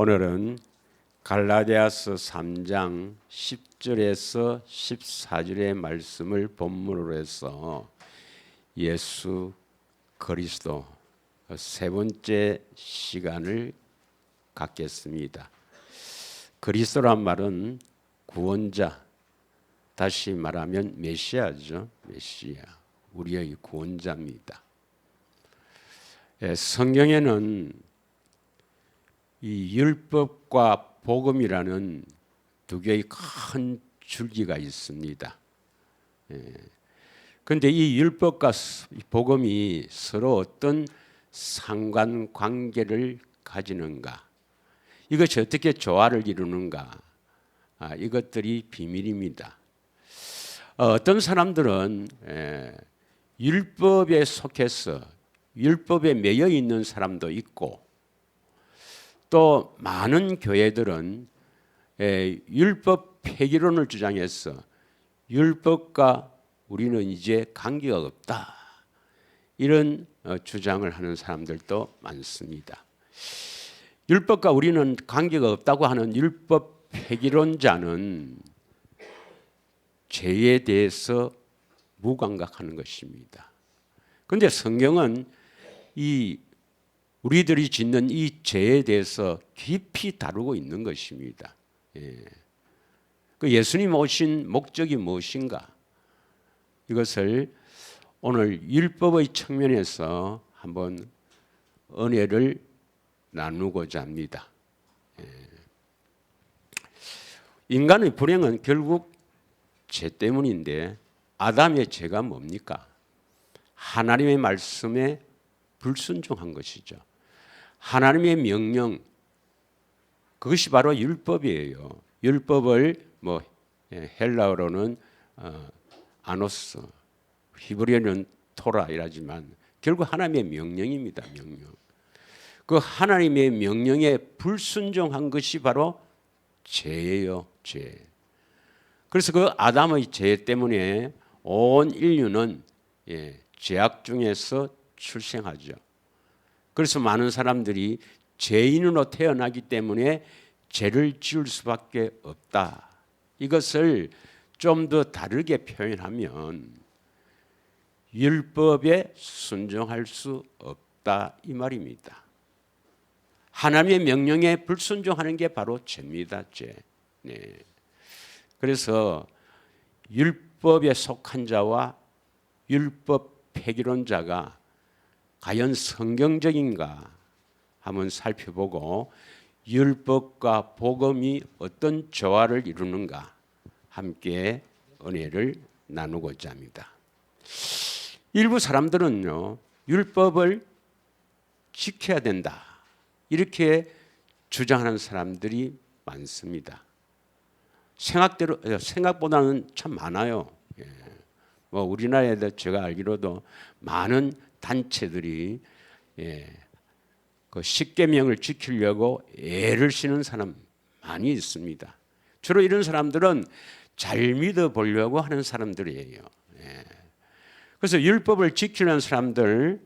오늘은 갈라디아서 3장 10절에서 14절의 말씀을 본문으로 해서 예수 그리스도 세 번째 시간을 갖겠습니다. 그리스도란 말은 구원자, 다시 말하면 메시아죠. 메시아, 우리의 구원자입니다. 성경에는 이 율법과 복음이라는 두 개의 큰 줄기가 있습니다. 그런데 이 율법과 복음이 서로 어떤 상관관계를 가지는가, 이것이 어떻게 조화를 이루는가, 이것들이 비밀입니다. 어떤 사람들은 율법에 속해서 율법에 매여 있는 사람도 있고, 또 많은 교회들은 율법 폐기론을 주장해서 율법과 우리는 이제 관계가 없다, 이런 주장을 하는 사람들도 많습니다. 율법과 우리는 관계가 없다고 하는 율법 폐기론자는 죄에 대해서 무감각하는 것입니다. 그런데 성경은 우리들이 짓는 이 죄에 대해서 깊이 다루고 있는 것입니다. 그 예수님 오신 목적이 무엇인가? 이것을 오늘 율법의 측면에서 한번 은혜를 나누고자 합니다. 인간의 불행은 결국 죄 때문인데, 아담의 죄가 뭡니까? 하나님의 말씀에 불순종한 것이죠. 하나님의 명령, 그것이 바로 율법이에요. 율법을 헬라어로는 아노스, 히브리어는 토라이라지만 결국 하나님의 명령입니다. 명령. 그 하나님의 명령에 불순종한 것이 바로 죄예요. 죄. 그래서 그 아담의 죄 때문에 온 인류는 죄악 중에서 출생하죠. 그래서 많은 사람들이 죄인으로 태어나기 때문에 죄를 지을 수밖에 없다. 이것을 좀 더 다르게 표현하면 율법에 순종할 수 없다, 이 말입니다. 하나님의 명령에 불순종하는 게 바로 죄입니다. 죄. 그래서 율법에 속한 자와 율법 폐기론자가 과연 성경적인가 한번 살펴보고, 율법과 복음이 어떤 조화를 이루는가 함께 은혜를 나누고자 합니다. 일부 사람들은요, 율법을 지켜야 된다, 이렇게 주장하는 사람들이 많습니다. 생각보다는 참 많아요. 우리나라에도 제가 알기로도 많은 단체들이 그 십계명을 지키려고 애를 쓰는 사람 많이 있습니다. 주로 이런 사람들은 잘 믿어보려고 하는 사람들이에요. 그래서 율법을 지키는 사람들,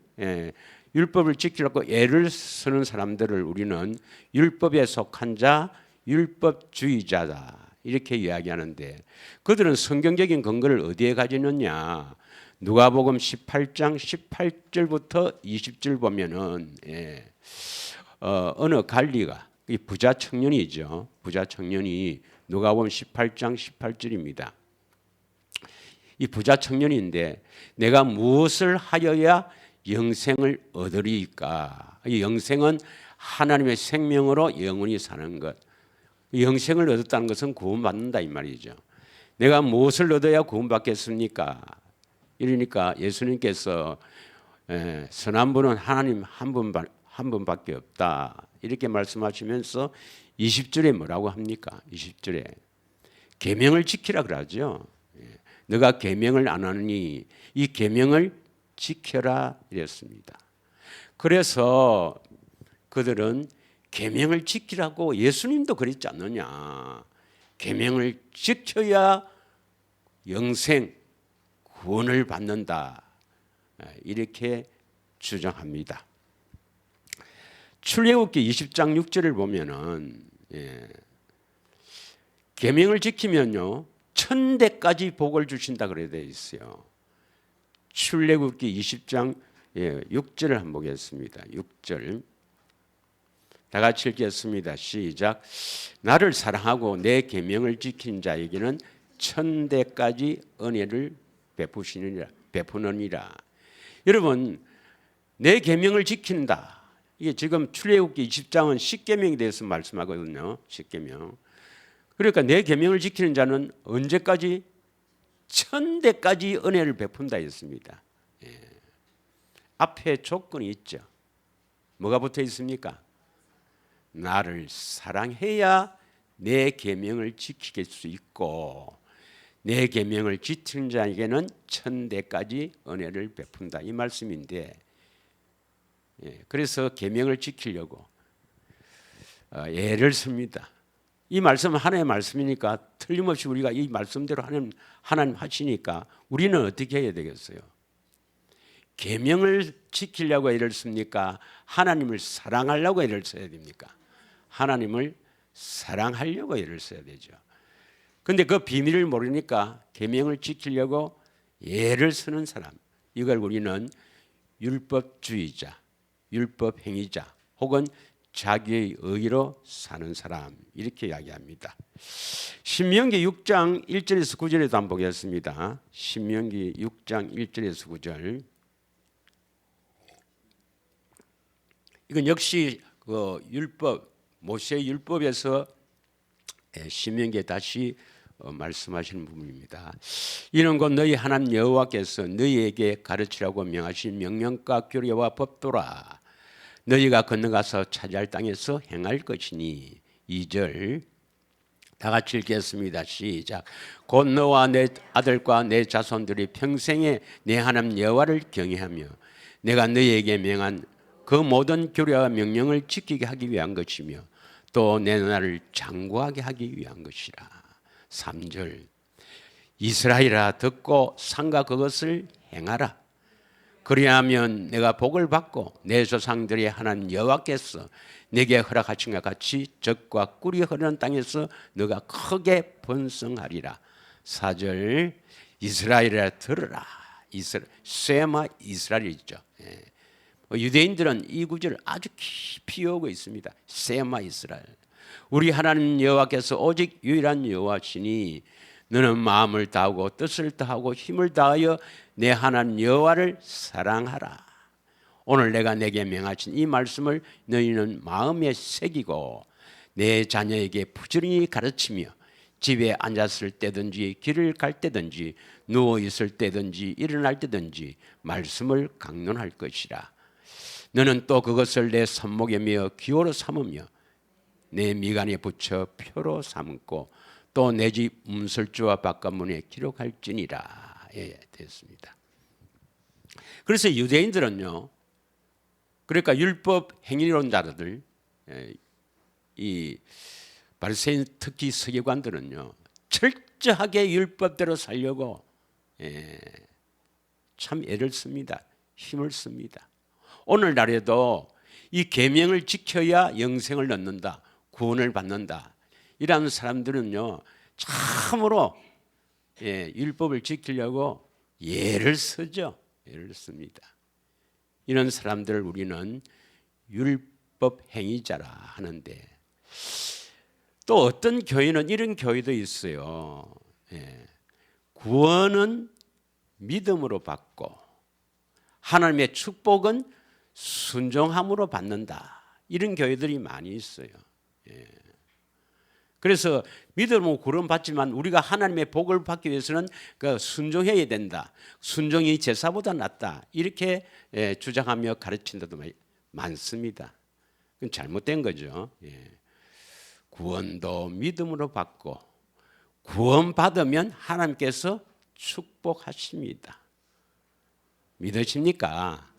율법을 지키려고 애를 쓰는 사람들을 우리는 율법에 속한 자, 율법주의자다, 이렇게 이야기하는데, 그들은 성경적인 근거를 어디에 가지느냐? 누가복음 18장 18절부터 20절 보면은 어느 관리가, 이 부자 청년이죠. 부자 청년이 누가복음 18장 18절입니다. 이 부자 청년인데, 내가 무엇을 하여야 영생을 얻으리까? 이 영생은 하나님의 생명으로 영원히 사는 것. 영생을 얻었다는 것은 구원받는다, 이 말이죠. 내가 무엇을 얻어야 구원받겠습니까? 이러니까 예수님께서 선한 분은 하나님 한 분밖에 없다, 이렇게 말씀하시면서 20절에 뭐라고 합니까? 20절에 계명을 지키라 그러죠. 너가 계명을 안 하느니 이 계명을 지켜라, 이랬습니다. 그래서 그들은 계명을 지키라고, 예수님도 그랬지 않느냐, 계명을 지켜야 영생, 구원을 받는다, 이렇게 주장합니다. 출애굽기 20장 6절을 보면은 계명을 지키면요 1000대까지 복을 주신다 그래 돼 있어요. 출애굽기 20장 6절을 한번 보겠습니다. 6절 다 같이 읽겠습니다. 시작. 나를 사랑하고 내 계명을 지킨 자에게는 1000대까지 은혜를 베푸느니라. 여러분 내 계명을 지킨다. 이게 지금 출애굽기 20장은 십계명에 대해서 말씀하거든요. 십계명. 그러니까 내 계명을 지키는 자는 언제까지 1000대까지 은혜를 베푼다 했습니다. 앞에 조건이 있죠. 뭐가 붙어 있습니까? 나를 사랑해야 내 계명을 지킬 수 있고 내 계명을 지키는 자에게는 1000대까지 은혜를 베푼다 이 말씀인데 그래서 계명을 지키려고 애를 씁니다. 이 말씀은 하나님의 말씀이니까 틀림없이 우리가 이 말씀대로 하나님 하시니까 우리는 어떻게 해야 되겠어요? 계명을 지키려고 애를 씁니까? 하나님을 사랑하려고 애를 써야 됩니까? 하나님을 사랑하려고 애를 써야 되죠. 그런데 그 비밀을 모르니까 계명을 지키려고 애를 쓰는 사람, 이걸 우리는 율법주의자, 율법행위자 혹은 자기의 의로 사는 사람 이렇게 이야기합니다. 신명기 6장 1절에서 9절에도 한번 보겠습니다. 신명기 6장 1절에서 9절 이건 역시 그 율법 모세의 율법에서 신명기에 다시 말씀하시는 부분입니다. 이는 곧 너희 하나님 여호와께서 너희에게 가르치라고 명하신 명령과 규례와 법도라. 너희가 건너가서 차지할 땅에서 행할 것이니 2절 다 같이 읽겠습니다. 시작. 곧 너와 내 아들과 내 자손들이 평생에 내 하나님 여호와를 경외하며 내가 너희에게 명한 그 모든 규례와 명령을 지키게 하기 위한 것이며 또 내 나라를 장구하게 하기 위한 것이라. 3절 이스라엘아 듣고 삼가 그것을 행하라. 그리하면 내가 복을 받고 내 조상들의 하나님 여호와께서 내게 허락하신 것 같이 젖과 꿀이 흐르는 땅에서 너가 크게 번성하리라. 4절 이스라엘아 들으라. 쉐마 이스라엘이죠. 유대인들은 이 구절을 아주 깊이 외우고 있습니다. 쉐마 이스라엘. 우리 하나님 여호와께서 오직 유일한 여호와시니 너는 마음을 다하고 뜻을 다하고 힘을 다하여 내 하나님 여호와를 사랑하라. 오늘 내가 내게 명하신 이 말씀을 너희는 마음에 새기고 내 자녀에게 부지런히 가르치며 집에 앉았을 때든지 길을 갈 때든지 누워 있을 때든지 일어날 때든지 말씀을 강론할 것이라. 너는 또 그것을 내 손목에 메어 기호로 삼으며 내 미간에 붙여 표로 삼고 또 내 집 문설주와 바깥문에 기록할지니라. 됐습니다. 그래서 유대인들은요, 그러니까 율법 행위론자들, 이 바리새인 특히 서기관들은요, 철저하게 율법대로 살려고 참 애를 씁니다. 힘을 씁니다. 오늘날에도 이 계명을 지켜야 영생을 얻는다, 구원을 받는다. 이라는 사람들은요, 참으로 율법을 지키려고 예를 쓰죠. 예를 씁니다. 이런 사람들을 우리는 율법 행위자라 하는데 또 어떤 교회는 이런 교회도 있어요. 구원은 믿음으로 받고 하나님의 축복은 순종함으로 받는다. 이런 교회들이 많이 있어요. 그래서 믿음으로 구원 받지만 우리가 하나님의 복을 받기 위해서는 그 순종해야 된다. 순종이 제사보다 낫다. 이렇게 주장하며 가르친 데도 많습니다. 그건 잘못된 거죠. 구원도 믿음으로 받고 구원 받으면 하나님께서 축복하십니다. 믿으십니까?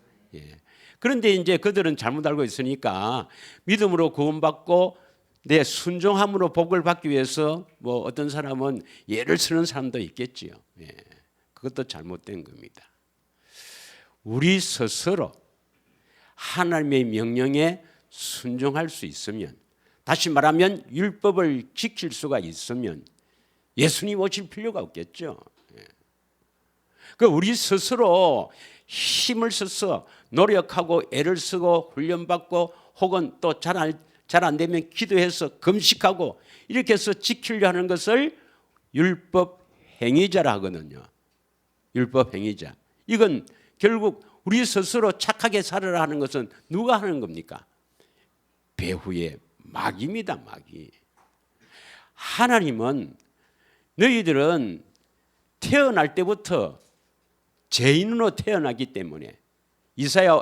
그런데 이제 그들은 잘못 알고 있으니까 믿음으로 구원받고 내 순종함으로 복을 받기 위해서 뭐 어떤 사람은 예를 쓰는 사람도 있겠지요. 그것도 잘못된 겁니다. 우리 스스로 하나님의 명령에 순종할 수 있으면, 다시 말하면 율법을 지킬 수가 있으면 예수님 오실 필요가 없겠죠. 그 우리 스스로 힘을 써서 노력하고 애를 쓰고 훈련받고 혹은 또 잘 안 되면 기도해서 금식하고 이렇게 해서 지키려 하는 것을 율법 행위자라 하거든요. 율법 행위자. 이건 결국 우리 스스로 착하게 살아라 하는 것은 누가 하는 겁니까? 배후의 마귀입니다. 마귀. 하나님은 너희들은 태어날 때부터 죄인으로 태어나기 때문에 이사야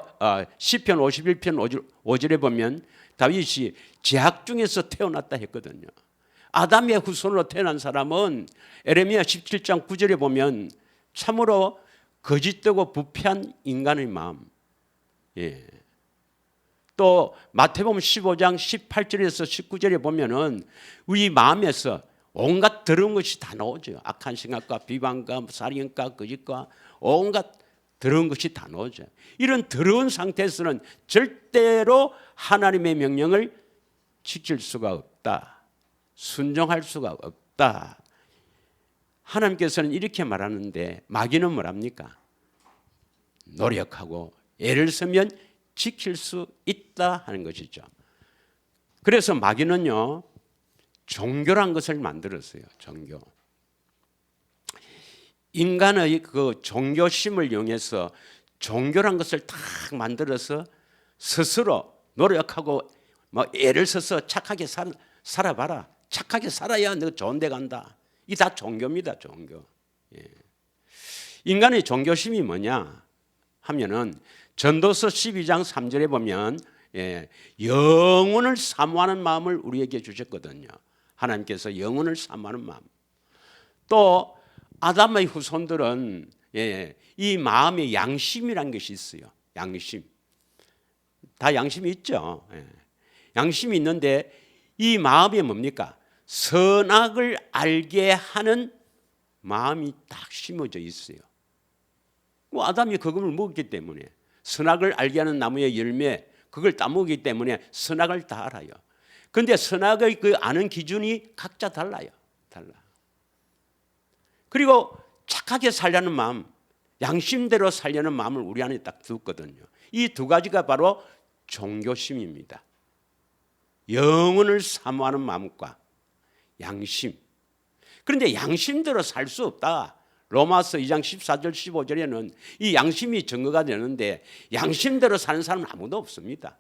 시편 51편 5절에 보면 다윗이 죄악 중에서 태어났다 했거든요. 아담의 후손으로 태어난 사람은 에레미야 17장 9절에 보면 참으로 거짓되고 부패한 인간의 마음. 예. 또 마태복음 15장 18절에서 19절에 보면은 우리 마음에서 온갖 더러운 것이 다 나오죠. 악한 생각과 비방과 살인과 거짓과 온갖 더러운 것이 다 나오죠. 이런 더러운 상태에서는 절대로 하나님의 명령을 지킬 수가 없다. 순종할 수가 없다. 하나님께서는 이렇게 말하는데 마귀는 뭐랍니까? 노력하고 애를 쓰면 지킬 수 있다 하는 것이죠. 그래서 마귀는요, 종교란 것을 만들었어요. 종교. 인간의 그 종교심을 이용해서 종교란 것을 딱 만들어서 스스로 노력하고 뭐 애를 써서 착하게 살아봐라. 착하게 살아야 너 좋은 데 간다. 이게 다 종교입니다. 종교. 예. 인간의 종교심이 뭐냐 하면은 전도서 12장 3절에 보면 영혼을 사모하는 마음을 우리에게 주셨거든요. 하나님께서 영혼을 사모하는 마음. 또 아담의 후손들은 이 마음에 양심이라는 것이 있어요. 양심. 다 양심이 있죠. 양심이 있는데 이 마음이 뭡니까? 선악을 알게 하는 마음이 딱 심어져 있어요. 아담이 그것을 먹었기 때문에 선악을 알게 하는 나무의 열매 그걸 따먹기 때문에 선악을 다 알아요. 그런데 선악의 그 아는 기준이 각자 달라요. 달라. 그리고 착하게 살려는 마음, 양심대로 살려는 마음을 우리 안에 딱 두거든요. 이 두 가지가 바로 종교심입니다. 영혼을 사모하는 마음과 양심. 그런데 양심대로 살 수 없다. 로마서 2장 14절 15절에는 이 양심이 증거가 되는데 양심대로 사는 사람은 아무도 없습니다.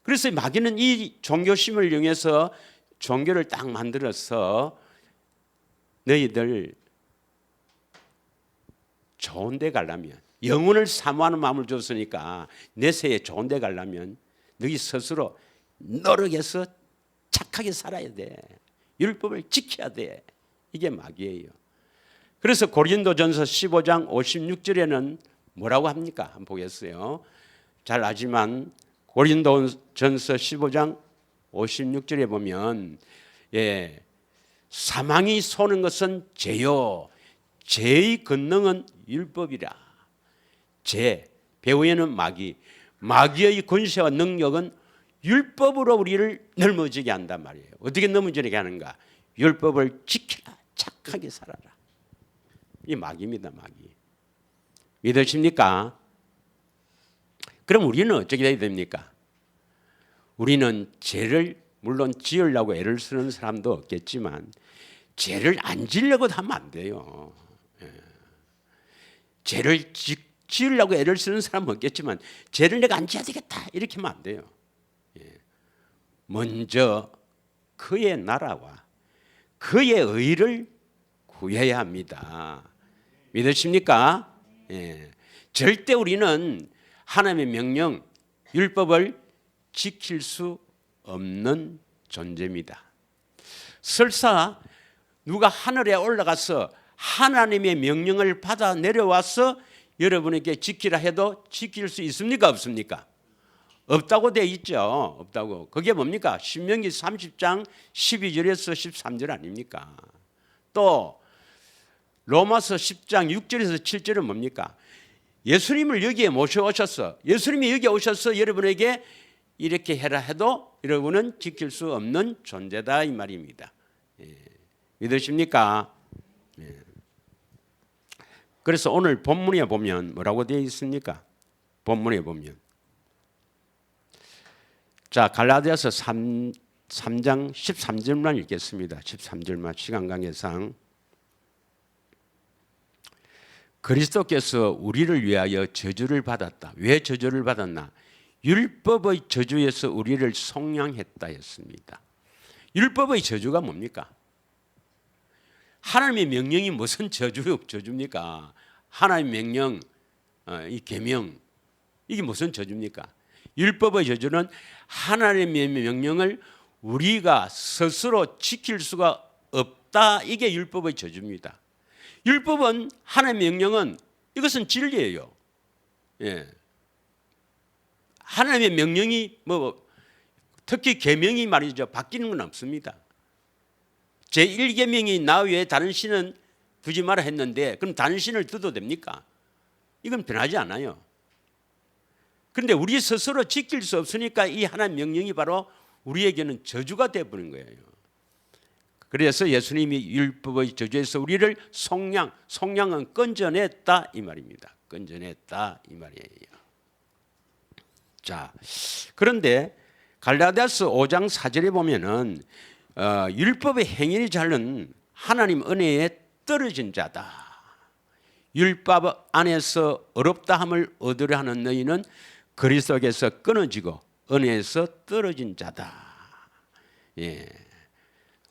그래서 마귀는 이 종교심을 이용해서 종교를 딱 만들어서 너희들 좋은 데 가려면 영혼을 사모하는 마음을 줬으니까 내세에 좋은 데 가려면 너희 스스로 노력해서 착하게 살아야 돼. 율법을 지켜야 돼. 이게 마귀예요. 그래서 고린도전서 15장 56절에는 뭐라고 합니까? 한번 보겠어요. 잘 알지만 고린도전서 15장 56절에 보면 사망이 쏘는 것은 죄요 죄의 권능은 율법이라. 죄, 배후에는 마귀, 마귀의 권세와 능력은 율법으로 우리를 넘어지게 한단 말이에요. 어떻게 넘어지게 하는가? 율법을 지켜라. 착하게 살아라. 이 마귀입니다. 마귀. 믿으십니까? 그럼 우리는 어떻게 해야 됩니까? 우리는 죄를 물론 지으려고 애를 쓰는 사람도 없겠지만 죄를 안 지으려고 하면 안 돼요. 죄를 지으려고 애를 쓰는 사람은 없겠지만 죄를 내가 안 지어야 되겠다 이렇게 하면 안 돼요. 먼저 그의 나라와 그의 의를 구해야 합니다. 믿으십니까? 절대 우리는 하나님의 명령, 율법을 지킬 수 없는 존재입니다. 설사 누가 하늘에 올라가서 하나님의 명령을 받아 내려와서 여러분에게 지키라 해도 지킬 수 있습니까? 없습니까? 없다고 되어 있죠. 없다고. 그게 뭡니까? 신명기 30장 12절에서 13절 아닙니까? 또 로마서 10장 6절에서 7절은 뭡니까? 예수님을 여기에 모셔오셨어. 예수님이 여기 오셔서 여러분에게 이렇게 해라 해도 여러분은 지킬 수 없는 존재다 이 말입니다. 믿으십니까? 그래서 오늘 본문에 보면 뭐라고 되어 있습니까? 본문에 보면 자, 갈라디아서 3장 13절만 읽겠습니다. 13절만 시간 관계상. 그리스도께서 우리를 위하여 저주를 받았다. 왜 저주를 받았나? 율법의 저주에서 우리를 속량했다 했습니다. 율법의 저주가 뭡니까? 하나님의 명령이 무슨 저주입니까? 하나님의 명령, 이 계명, 이게 무슨 저주입니까? 율법의 저주는 하나님의 명령을 우리가 스스로 지킬 수가 없다. 이게 율법의 저주입니다. 율법은 하나님의 명령은 이것은 진리예요. 하나님의 명령이 특히 계명이 말이죠. 바뀌는 건 없습니다. 제1계명이 나 외에 다른 신은 두지 마라 했는데 그럼 다른 신을 둬도 됩니까? 이건 변하지 않아요. 그런데 우리 스스로 지킬 수 없으니까 이 하나님 명령이 바로 우리에게는 저주가 되어버린 거예요. 그래서 예수님이 율법의 저주에서 우리를 속량은 건져냈다 이 말입니다. 건져냈다 이 말이에요. 자, 그런데 갈라디아서 5장 4절에 보면은 율법의 행위를 자른 하나님 은혜에 떨어진 자다. 율법 안에서 어렵다함을 얻으려 하는 너희는 그리스도께서 끊어지고 은혜에서 떨어진 자다.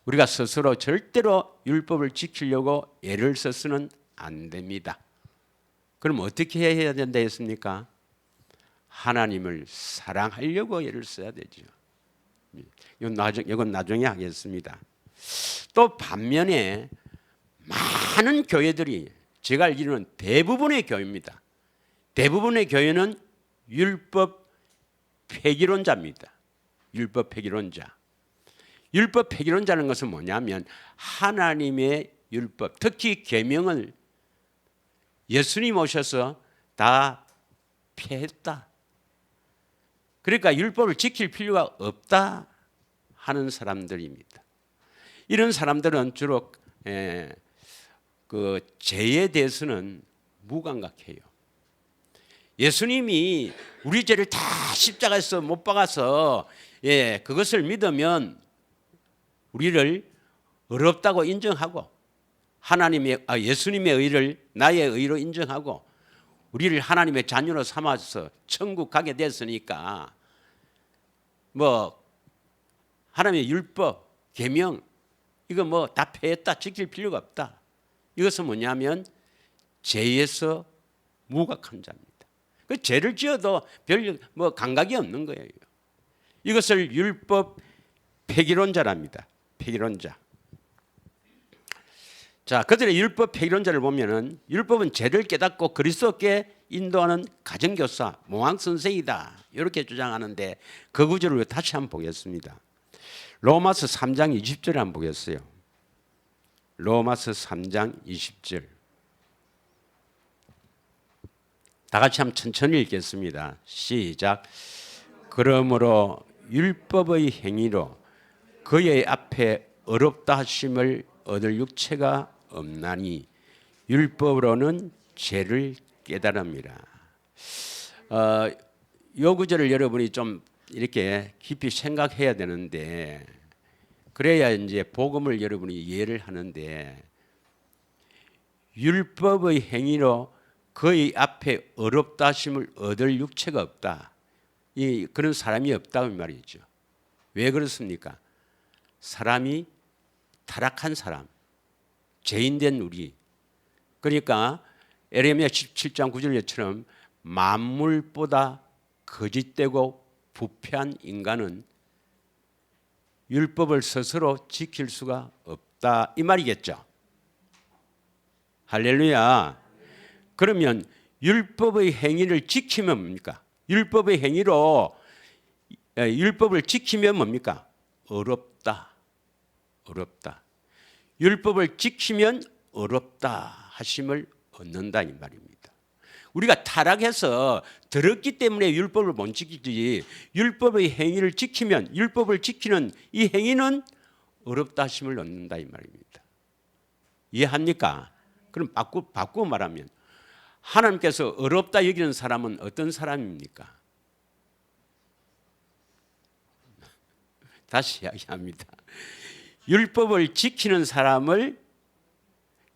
우리가 스스로 절대로 율법을 지키려고 애를 써서는 안 됩니다. 그럼 어떻게 해야 된다 했습니까? 하나님을 사랑하려고 애를 써야 되죠. 이건 나중에 하겠습니다. 또 반면에 많은 교회들이 제가 알기로는 대부분의 교회입니다. 대부분의 교회는 율법 폐기론자입니다. 율법 폐기론자. 율법 폐기론자는 것은 뭐냐면 하나님의 율법, 특히 계명을 예수님 오셔서 다 폐했다. 그러니까 율법을 지킬 필요가 없다 하는 사람들입니다. 이런 사람들은 주로 그 죄에 대해서는 무감각해요. 예수님이 우리 죄를 다 십자가에서 못 박아서 그것을 믿으면 우리를 어렵다고 인정하고 예수님의 의를 나의 의로 인정하고 우리를 하나님의 자녀로 삼아서 천국 가게 됐으니까 하나님의 율법, 계명 이거 다 폐했다, 지킬 필요가 없다. 이것은 뭐냐면 죄에서 무각한 자입니다. 그 죄를 지어도 별 감각이 없는 거예요. 이것을 율법 폐기론자랍니다. 폐기론자. 자, 그들의 율법 폐기론자를 보면은 율법은 죄를 깨닫고 그리스도께 인도하는 가정교사, 모황 선생이다. 이렇게 주장하는데 그 구절을 다시 한번 보겠습니다. 로마서 3장 20절에 한번 보겠어요. 로마서 3장 20절. 다 같이 한번 천천히 읽겠습니다. 시작. 그러므로 율법의 행위로 그의 앞에 어렵다 하심을 얻을 육체가 없나니 율법으로는 죄를 깨달음이라. 이 구절을 여러분이 좀 이렇게 깊이 생각해야 되는데 그래야 이제 복음을 여러분이 이해를 하는데 율법의 행위로 그의 앞에 어렵다 하심을 얻을 육체가 없다. 그런 사람이 없다고 말이죠. 왜 그렇습니까? 사람이 타락한 사람, 죄인된 우리. 그러니까 에레미야 17장 9절처럼 만물보다 거짓되고 부패한 인간은 율법을 스스로 지킬 수가 없다 이 말이겠죠. 할렐루야. 그러면 율법의 행위를 지키면 뭡니까? 율법의 행위로 율법을 지키면 뭡니까? 어렵다. 어렵다. 율법을 지키면 어렵다 하심을 얻는다 이 말입니다. 우리가 타락해서 더럽기 때문에 율법을 못 지키지, 율법의 행위를 지키면, 율법을 지키는 이 행위는 어렵다 하심을 얻는다 이 말입니다. 이해합니까? 그럼 바꾸어 말하면 하나님께서 어렵다 여기는 사람은 어떤 사람입니까? 다시 이야기합니다. 율법을 지키는 사람을,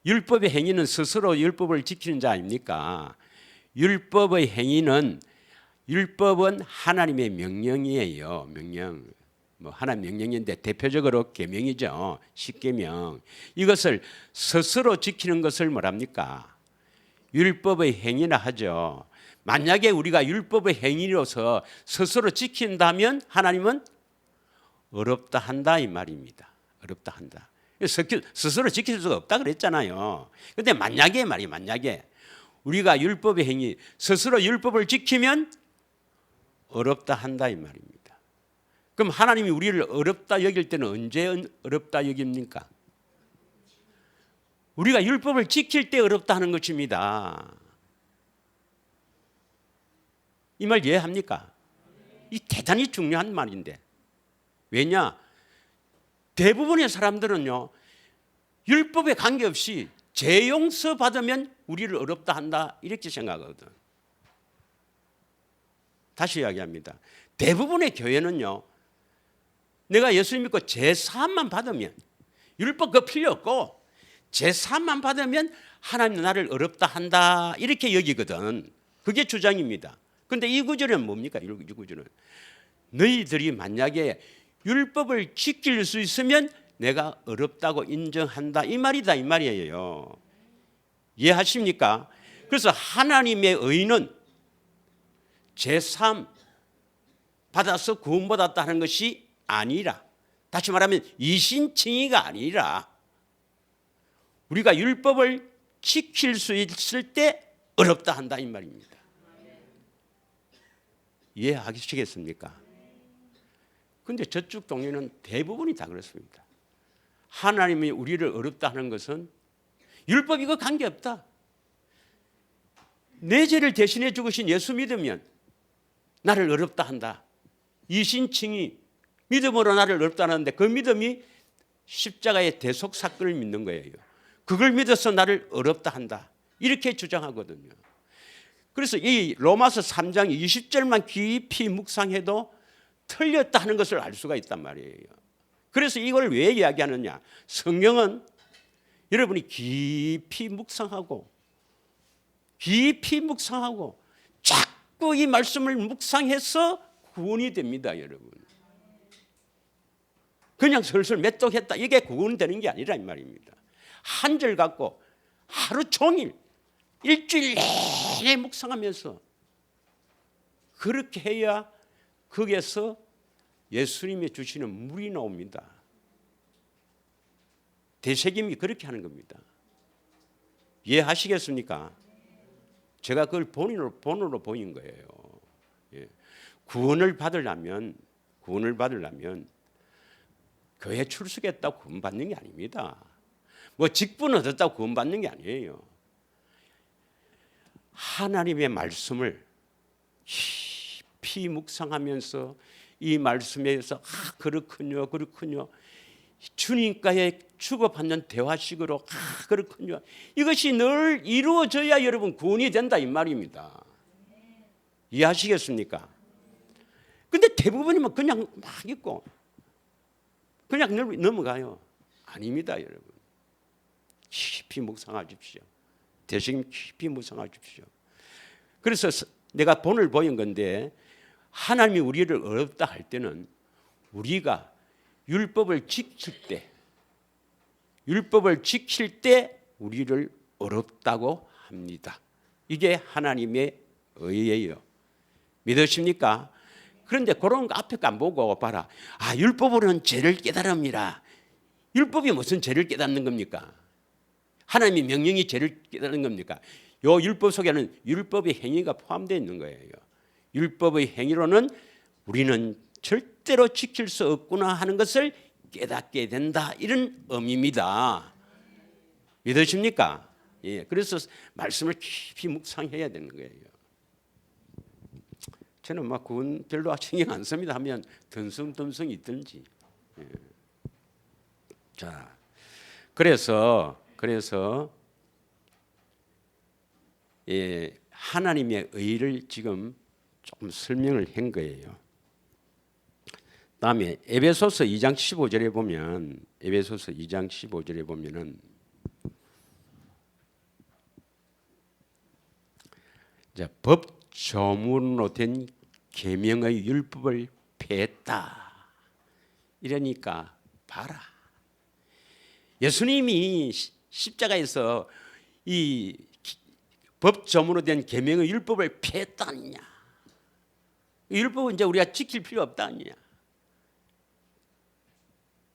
율법의 행위는 스스로 율법을 지키는 자 아닙니까? 율법의 행위는, 율법은 하나님의 명령이에요. 명령. 하나님 명령인데 대표적으로 계명이죠. 십계명. 이것을 스스로 지키는 것을 뭐랍니까? 율법의 행위라 하죠. 만약에 우리가 율법의 행위로서 스스로 지킨다면 하나님은 어렵다 한다 이 말입니다. 어렵다 한다. 스스로 지킬 수가 없다 그랬잖아요. 근데 만약에 말이에요. 만약에 우리가 율법의 행위, 스스로 율법을 지키면 어렵다 한다 이 말입니다. 그럼 하나님이 우리를 어렵다 여길 때는 언제 어렵다 여깁니까? 우리가 율법을 지킬 때 어렵다 하는 것입니다. 이 말 이해합니까? 이 대단히 중요한 말인데. 왜냐? 대부분의 사람들은요, 율법에 관계없이 죄 용서 받으면 우리를 어렵다 한다 이렇게 생각하거든. 다시 이야기합니다. 대부분의 교회는요, 내가 예수님 믿고 죄 사함만 받으면, 율법 그거 필요 없고 죄 사함만 받으면 하나님 나를 어렵다 한다 이렇게 여기거든. 그게 주장입니다. 그런데 이 구절은 뭡니까? 이 구절은 너희들이 만약에 율법을 지킬 수 있으면 내가 어렵다고 인정한다 이 말이다 이 말이에요. 이해하십니까? 그래서 하나님의 의는 제3 받아서 구원받았다는 것이 아니라, 다시 말하면 이신칭의가 아니라 우리가 율법을 지킬 수 있을 때 어렵다 한다 이 말입니다. 이해하시겠습니까? 그런데 저쪽 동료는 대부분이 다 그렇습니다. 하나님이 우리를 어렵다 하는 것은 율법 이거 관계없다. 내 죄를 대신해 죽으신 예수 믿으면 나를 어렵다 한다. 이신칭이 믿음으로 나를 어렵다 하는데 그 믿음이 십자가의 대속 사건을 믿는 거예요. 그걸 믿어서 나를 어렵다 한다. 이렇게 주장하거든요. 그래서 이 로마서 3장 20절만 깊이 묵상해도 틀렸다 하는 것을 알 수가 있단 말이에요. 그래서 이걸 왜 이야기하느냐? 성경은 여러분이 깊이 묵상하고 자꾸 이 말씀을 묵상해서 구원이 됩니다, 여러분. 그냥 슬슬 메뚜했다 이게 구원이 되는 게 아니라 이 말입니다. 한 절 갖고 하루 종일 일주일 내내 묵상하면서 그렇게 해야 거기에서 예수님이 주시는 물이 나옵니다. 되새김이 그렇게 하는 겁니다. 이해하시겠습니까? 제가 그걸 본으로 보인 거예요. 예. 구원을 받으려면 교회 출석했다고 구원받는 게 아닙니다. 뭐 직분 얻었다고 구원받는 게 아니에요. 하나님의 말씀을 깊이 묵상하면서 이 말씀에서 그렇군요. 주님과의 주고받는 대화식으로 그렇군요. 이것이 늘 이루어져야 여러분 구원이 된다 이 말입니다. 이해하시겠습니까? 근데 대부분이면 그냥 막 있고 그냥 넘어가요. 아닙니다, 여러분. 깊이 묵상하십시오. 대신 깊이 묵상하십시오. 그래서 내가 본을 보인 건데 하나님이 우리를 어렵다 할 때는 우리가 율법을 지킬 때 우리를 어렵다고 합니다. 이게 하나님의 의예요. 믿으십니까? 그런데 그런 거 앞에 거 안 보고 봐라. 율법으로는 죄를 깨달음이라. 율법이 무슨 죄를 깨닫는 겁니까? 하나님의 명령이 죄를 깨닫는 겁니까? 요 율법 속에는 율법의 행위가 포함되어 있는 거예요. 율법의 행위로는 우리는 절대로 지킬 수 없구나 하는 것을 깨닫게 된다. 이런 의미입니다. 믿으십니까? 예, 그래서 말씀을 깊이 묵상해야 되는 거예요. 저는 막 그건 별로 신경 안 씁니다. 하면 듬성듬성 있든지. 예. 자, 그래서 예, 하나님의 의를 지금 조금 설명을 한 거예요. 다음에 에베소서 2장 15절에 보면 에베소서 2장 15절에 보면은 자, 법 조문으로 된 계명의 율법을 폐했다. 이러니까 봐라. 예수님이 십자가에서 이 법 조문으로 된 계명의 율법을 폐했다느냐? 율법은 이제 우리가 지킬 필요 없다느냐?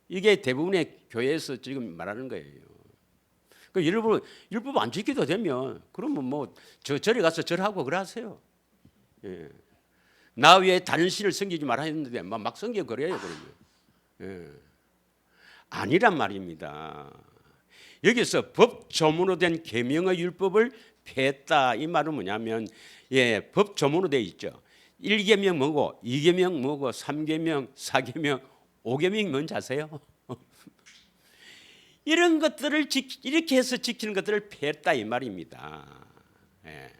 이게 대부분의 교회에서 지금 말하는 거예요. 그 율법 안 지켜도 되면 그러면 뭐 절에 가서 절하고 그러세요. 예. 나 외에 다른 신을 섬기지 말아 했는데 막 섬겨 그래요, 그러면. 예. 아니란 말입니다. 여기서 법 조문으로 된 계명의 율법을 폐했다 이 말은 뭐냐면 예, 법 조문으로 돼 있죠. 1계명 뭐고 2계명 뭐고 3계명 4계명 5계명이 뭔지 아세요? 이런 것들을 이렇게 해서 지키는 것들을 폐했다 이 말입니다. 예.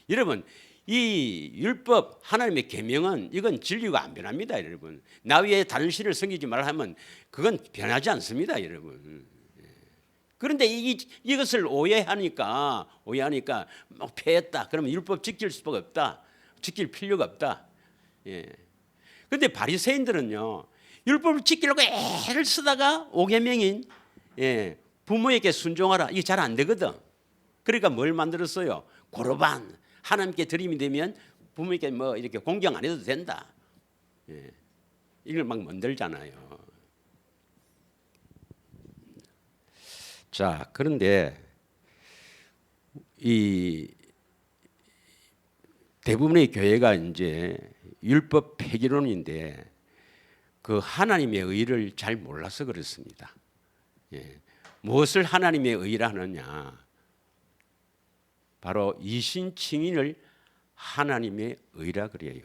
여러분 이 율법 하나님의 계명은 이건 진리가 안 변합니다, 여러분. 나 위에 다른 신을 섬기지 말라 하면 그건 변하지 않습니다, 여러분. 예. 그런데 이것을 오해하니까 막 폐했다. 그러면 율법 지킬 수가 없다. 지킬 필요가 없다. 예. 그런데 바리새인들은요 율법을 지키려고 애를 쓰다가 5계명인 예, 부모에게 순종하라. 이게 잘 안 되거든. 그러니까 뭘 만들었어요? 고르반. 하나님께 드림이 되면 부모에게 뭐 이렇게 공경 안 해도 된다. 예, 이걸 막 만들잖아요. 자, 그런데 이 대부분의 교회가 이제 율법 폐기론인데 그 하나님의 의를 잘 몰라서 그렇습니다. 예. 무엇을 하나님의 의라 하느냐? 바로 이신칭인을 하나님의 의라 그래요.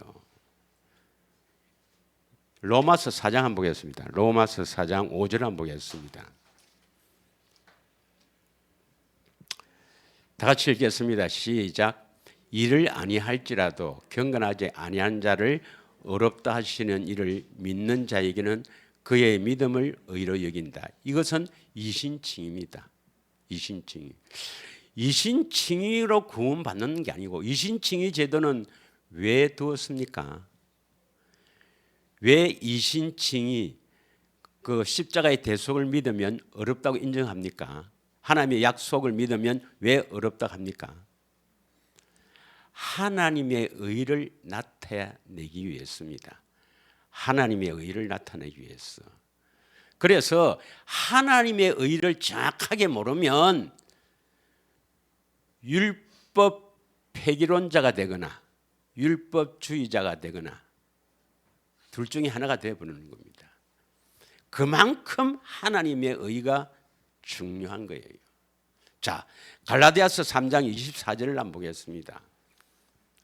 로마서 4장 한번 보겠습니다. 로마서 4장 5절 한번 보겠습니다. 다 같이 읽겠습니다. 시작. 이를 아니할지라도 경건하지 아니한 자를 어렵다 하시는 이를 믿는 자에게는 그의 믿음을 의로 여긴다. 이것은 이신칭입니다. 이신칭의로 구원받는 게 아니고 이신칭의 제도는 왜 두었습니까? 왜 이신칭의 그 십자가의 대속을 믿으면 어렵다고 인정합니까? 하나님의 약속을 믿으면 왜 어렵다고 합니까? 하나님의 의를 나타내기 위해서입니다. 하나님의 의를 나타내기 위해서. 그래서 하나님의 의를 정확하게 모르면 율법 폐기론자가 되거나 율법주의자가 되거나 둘 중에 하나가 되어버리는 겁니다. 그만큼 하나님의 의가 중요한 거예요. 자, 갈라디아서 3장 24절을 한번 보겠습니다.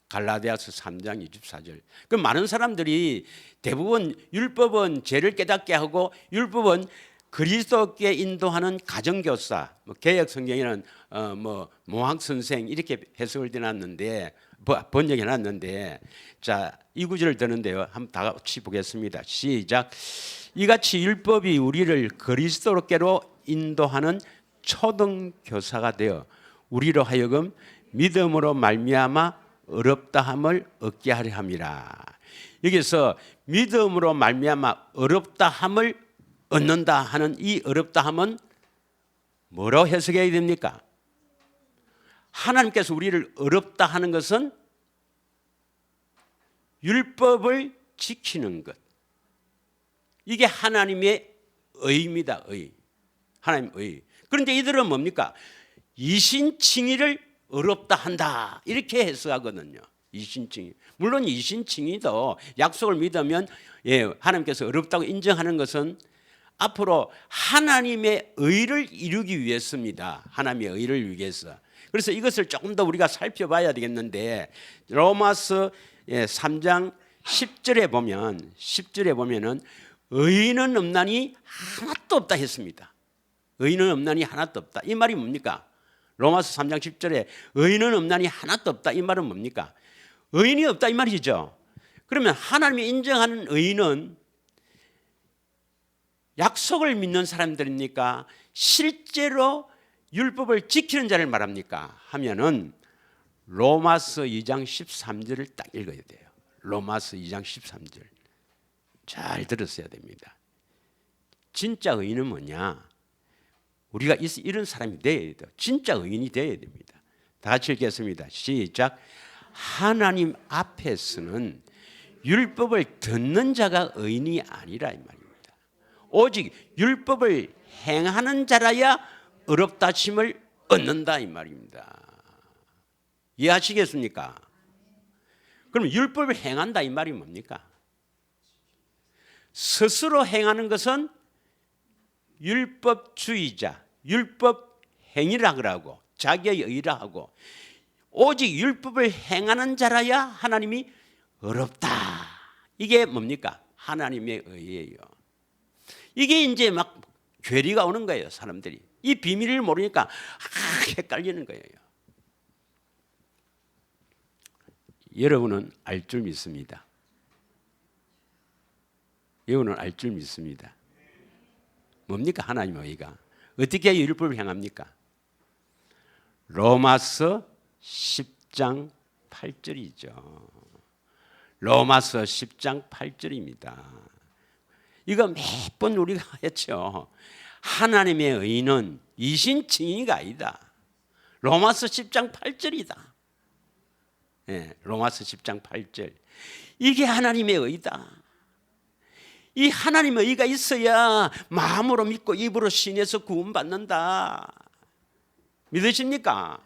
갈라디아서 3장 24절. 그 많은 사람들이 대부분 율법은 죄를 깨닫게 하고 율법은 그리스도께 인도하는 가정교사, 뭐 개역 성경에는 뭐 모학 선생 이렇게 해석을 해놨는데 번역해놨는데 자, 이 구절을 드는데요. 한번 다 같이 보겠습니다. 시작. 이같이 율법이 우리를 그리스도께로 인도하는 초등교사가 되어 우리로 하여금 믿음으로 말미암아 어렵다함을 얻게 하려 함이라. 여기서 믿음으로 말미암아 어렵다함을 얻는다 하는 이 어렵다함은 뭐라고 해석해야 됩니까? 하나님께서 우리를 어렵다 하는 것은 율법을 지키는 것. 이게 하나님의 의입니다. 의. 하나님의 의. 그런데 이들은 뭡니까? 이신칭의를 어렵다 한다 이렇게 해석하거든요. 이신칭의. 물론 이신칭의도 약속을 믿으면 예, 하나님께서 어렵다고 인정하는 것은 앞으로 하나님의 의를 이루기 위해서입니다. 하나님의 의를 위해서. 그래서 이것을 조금 더 우리가 살펴봐야 되겠는데 로마서 3장 10절에 보면은 의인은 없나니 하나도 없다 했습니다. 의인은 없나니 하나도 없다. 이 말이 뭡니까? 로마서 3장 10절에 의인은 없나니 하나도 없다. 이 말은 뭡니까? 의인이 없다 이 말이죠. 그러면 하나님이 인정하는 의인은 약속을 믿는 사람들입니까? 실제로 율법을 지키는 자를 말합니까? 하면은 로마서 2장 13절을 딱 읽어야 돼요. 로마서 2장 13절 잘 들었어야 됩니다. 진짜 의인은 뭐냐? 우리가 이런 사람이 돼야 돼요. 진짜 의인이 돼야 됩니다. 다 같이 읽겠습니다. 시작. 하나님 앞에서는 율법을 듣는 자가 의인이 아니라 이 말입니다. 오직 율법을 행하는 자라야 의롭다심을 얻는다 이 말입니다. 이해하시겠습니까? 그럼 율법을 행한다 이 말이 뭡니까? 스스로 행하는 것은 율법주의자, 율법행위라 그러고 자기의 의라 하고 오직 율법을 행하는 자라야 하나님이 의롭다. 이게 뭡니까? 하나님의 의예요. 이게 이제 막 괴리가 오는 거예요. 사람들이 이 비밀을 모르니까 헷갈리는 거예요. 여러분은 알 줄 믿습니다. 여러분은 알 줄 믿습니다. 뭡니까? 하나님의 의가 어떻게 율법을 행합니까? 로마서 10장 8절이죠. 로마서 10장 8절입니다. 이거 몇 번 우리가 했죠. 하나님의 의는 이신칭의가 아니다. 로마서 10장 8절이다. 로마서 10장 8절. 이게 하나님의 의다. 이 하나님의 의가 있어야 마음으로 믿고 입으로 신에서 구원받는다. 믿으십니까?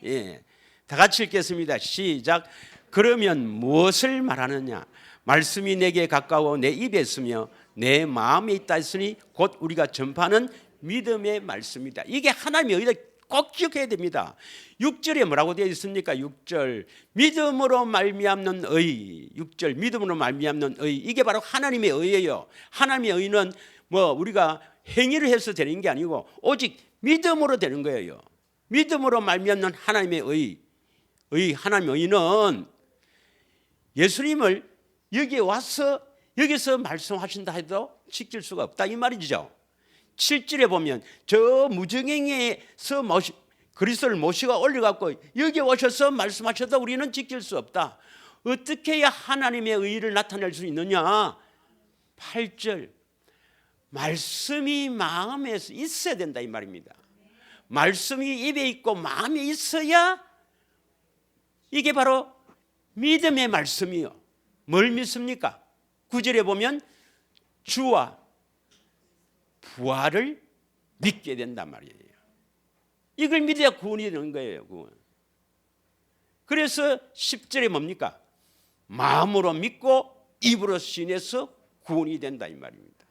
예. 다 같이 읽겠습니다. 시작. 그러면 무엇을 말하느냐? 말씀이 내게 가까워 내 입에 있으며 내 마음에 있다 했으니 곧 우리가 전파하는 믿음의 말씀이다. 이게 하나님의 의다. 꼭 기억해야 됩니다. 6절에 뭐라고 되어 있습니까? 6절 믿음으로 말미암는 의. 6절 믿음으로 말미암는 의. 이게 바로 하나님의 의예요. 하나님의 의는 뭐 우리가 행위를 해서 되는 게 아니고 오직 믿음으로 되는 거예요. 믿음으로 말미암는 하나님의 의. 하나님의 의는 예수님을 여기에 와서 여기서 말씀하신다 해도 지킬 수가 없다 이 말이죠. 7절에 보면 저 무정행에서 그리스도를 모시고 올려갖고 여기 오셔서 말씀하셔도 우리는 지킬 수 없다. 어떻게 해야 하나님의 의를 나타낼 수 있느냐? 8절 말씀이 마음에 있어야 된다 이 말입니다. 말씀이 입에 있고 마음에 있어야 이게 바로 믿음의 말씀이요. 뭘 믿습니까? 9절에 보면 주와 부활을 믿게 된단 말이에요. 이걸 믿어야 구원이 되는 거예요. 구원. 그래서 10절에 뭡니까? 마음으로 믿고 입으로 신에서 구원이 된다 이 말입니다.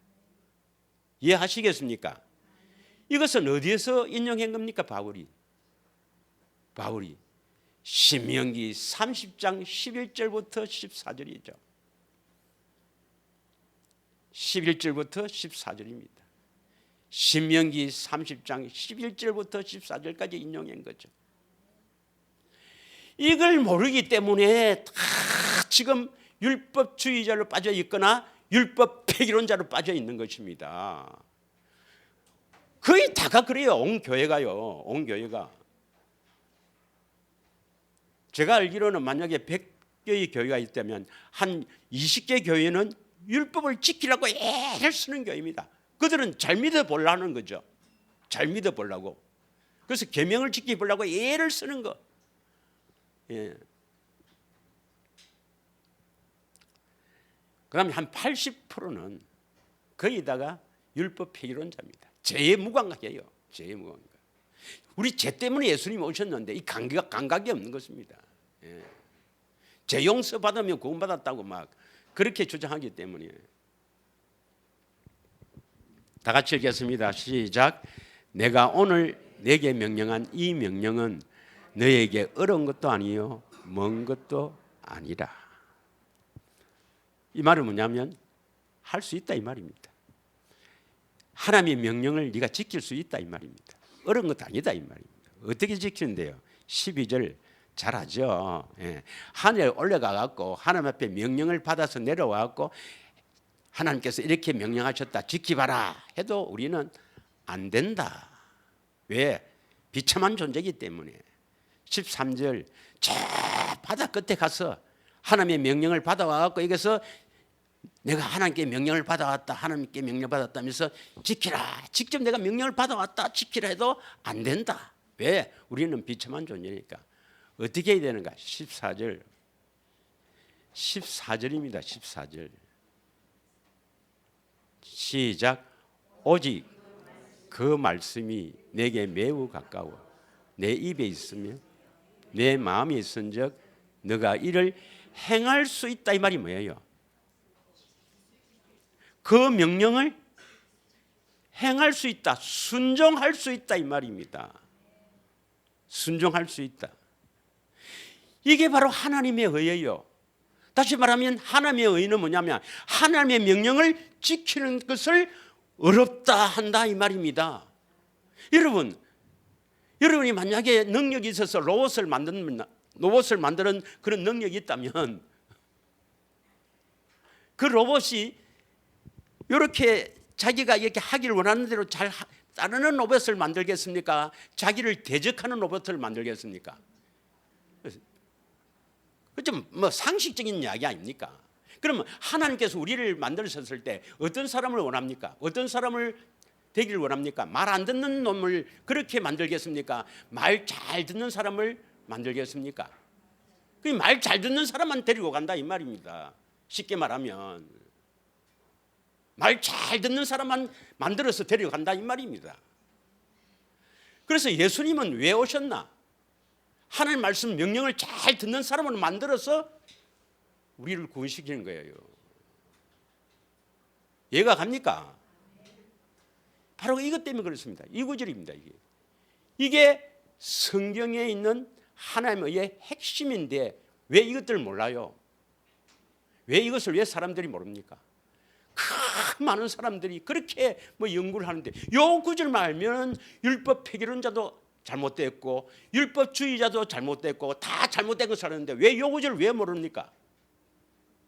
이해하시겠습니까? 이것은 어디에서 인용한 겁니까? 바울이 신명기 30장 11절부터 14절이죠. 11절부터 14절입니다. 신명기 30장 11절부터 14절까지 인용한 거죠. 이걸 모르기 때문에 다 지금 율법주의자로 빠져 있거나 율법 폐기론자로 빠져 있는 것입니다. 거의 다가 그래요. 온 교회가요. 온 교회가. 제가 알기로는 만약에 100개의 교회가 있다면 한 20개 교회는 율법을 지키려고 애를 쓰는 교회입니다. 그들은 잘 믿어보려는 거죠. 잘 믿어보려고. 그래서 계명을 지켜보려고 애를 쓰는 거. 예. 그 다음에 한 80%는 거의다가 율법 폐기론자입니다. 죄에 무감각해요. 죄에 무감각. 우리 죄 때문에 예수님이 오셨는데 이 감각이 없는 것입니다. 예. 죄 용서 받으면 구원받았다고 막 그렇게 주장하기 때문에. 다 같이 읽겠습니다. 시작. 내가 오늘 내게 명령한 이 명령은 너에게 어려운 것도 아니요 먼 것도 아니라. 이 말은 뭐냐면 할 수 있다 이 말입니다. 하나님의 명령을 네가 지킬 수 있다 이 말입니다. 어려운 것도 아니다 이 말입니다. 어떻게 지키는데요? 12절 잘하죠. 예. 하늘에 올라가 갖고 하나님 앞에 명령을 받아서 내려와 갖고 하나님께서 이렇게 명령하셨다 지키봐라 해도 우리는 안 된다. 왜? 비참한 존재이기 때문에. 13절 저 바다 끝에 가서 하나님의 명령을 받아와 갖고 여기서 내가 하나님께 명령을 받아왔다, 하나님께 명령 받았다면서 지키라, 직접 내가 명령을 받아왔다 지키라 해도 안 된다. 왜? 우리는 비참한 존재니까. 어떻게 해야 되는가? 14절입니다. 14절 시작. 오직 그 말씀이 내게 매우 가까워 내 입에 있으며 내 마음에 있은즉 너가 이를 행할 수 있다 이 말이 뭐예요? 그 명령을 행할 수 있다, 순종할 수 있다 이 말입니다. 순종할 수 있다. 이게 바로 하나님의 의예요. 다시 말하면 하나님의 의는 뭐냐면 하나님의 명령을 지키는 것을 어렵다 한다 이 말입니다. 여러분이 만약에 능력이 있어서 로봇을 만드는 그런 능력이 있다면 그 로봇이 이렇게 자기가 이렇게 하기를 원하는 대로 잘 따르는 로봇을 만들겠습니까? 자기를 대적하는 로봇을 만들겠습니까? 좀 상식적인 이야기 아닙니까? 그러면 하나님께서 우리를 만드셨을 때 어떤 사람을 원합니까? 어떤 사람을 되기를 원합니까? 말 안 듣는 놈을 그렇게 만들겠습니까? 말 잘 듣는 사람을 만들겠습니까? 그 말 잘 듣는 사람만 데리고 간다 이 말입니다. 쉽게 말하면 말 잘 듣는 사람만 만들어서 데려간다 이 말입니다. 그래서 예수님은 왜 오셨나? 하나님 말씀 명령을 잘 듣는 사람을 만들어서 우리를 구원시키는 거예요. 이해가 갑니까? 바로 이것 때문에 그렇습니다. 이 구절입니다. 이게 성경에 있는 하나님의 핵심인데 왜 이것들을 몰라요? 왜 이것을 왜 사람들이 모릅니까? 그 많은 사람들이 그렇게 연구를 하는데 요 구절만 알면 율법 폐기론자도 잘못됐고 율법주의자도 잘못됐고 다 잘못된 것을 하는데 왜 요 구절을 왜 모릅니까?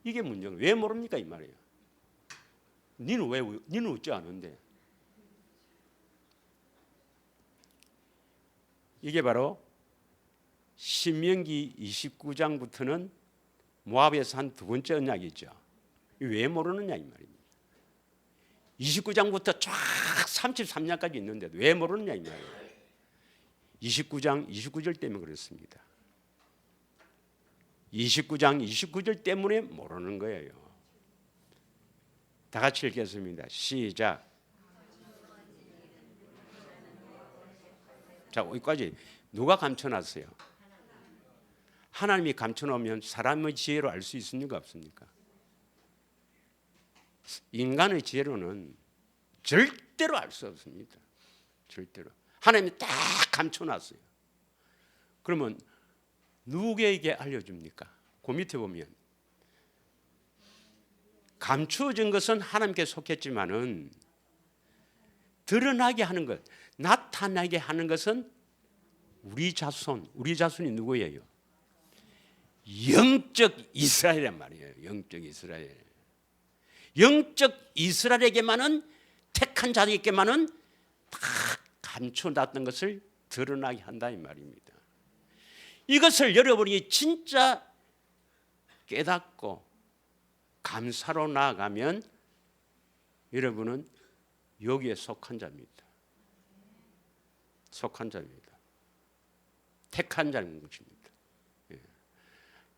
이게 문제예요. 왜 모릅니까 이 말이에요. 니는 어찌 아는데? 이게 바로 신명기 29장부터는 모압에서 한 두 번째 언약이죠. 왜 모르느냐 이 말입니다. 29장부터 쫙 33장까지 있는데도 왜 모르느냐 이 말이에요. 29장 29절 때문에 그렇습니다. 29장 29절 때문에 모르는 거예요. 다 같이 읽겠습니다. 시작. 자, 여기까지 누가 감춰놨어요? 하나님이 감춰놓으면 사람의 지혜로 알 수 있습니까? 없습니까? 인간의 지혜로는 절대로 알 수 없습니다. 절대로. 하나님이 딱 감춰놨어요. 그러면 누구에게 알려줍니까? 그 밑에 보면 감추어진 것은 하나님께 속했지만은 드러나게 하는 것, 나타나게 하는 것은 우리 자손이 누구예요? 영적 이스라엘이란 말이에요. 영적 이스라엘. 영적 이스라엘에게만은 택한 자에게만은 다 감춰놨던 것을 드러나게 한다 이 말입니다. 이것을 여러분이 진짜 깨닫고 감사로 나아가면 여러분은 여기에 속한 자입니다. 속한 자입니다. 택한 자인 것입니다. 예.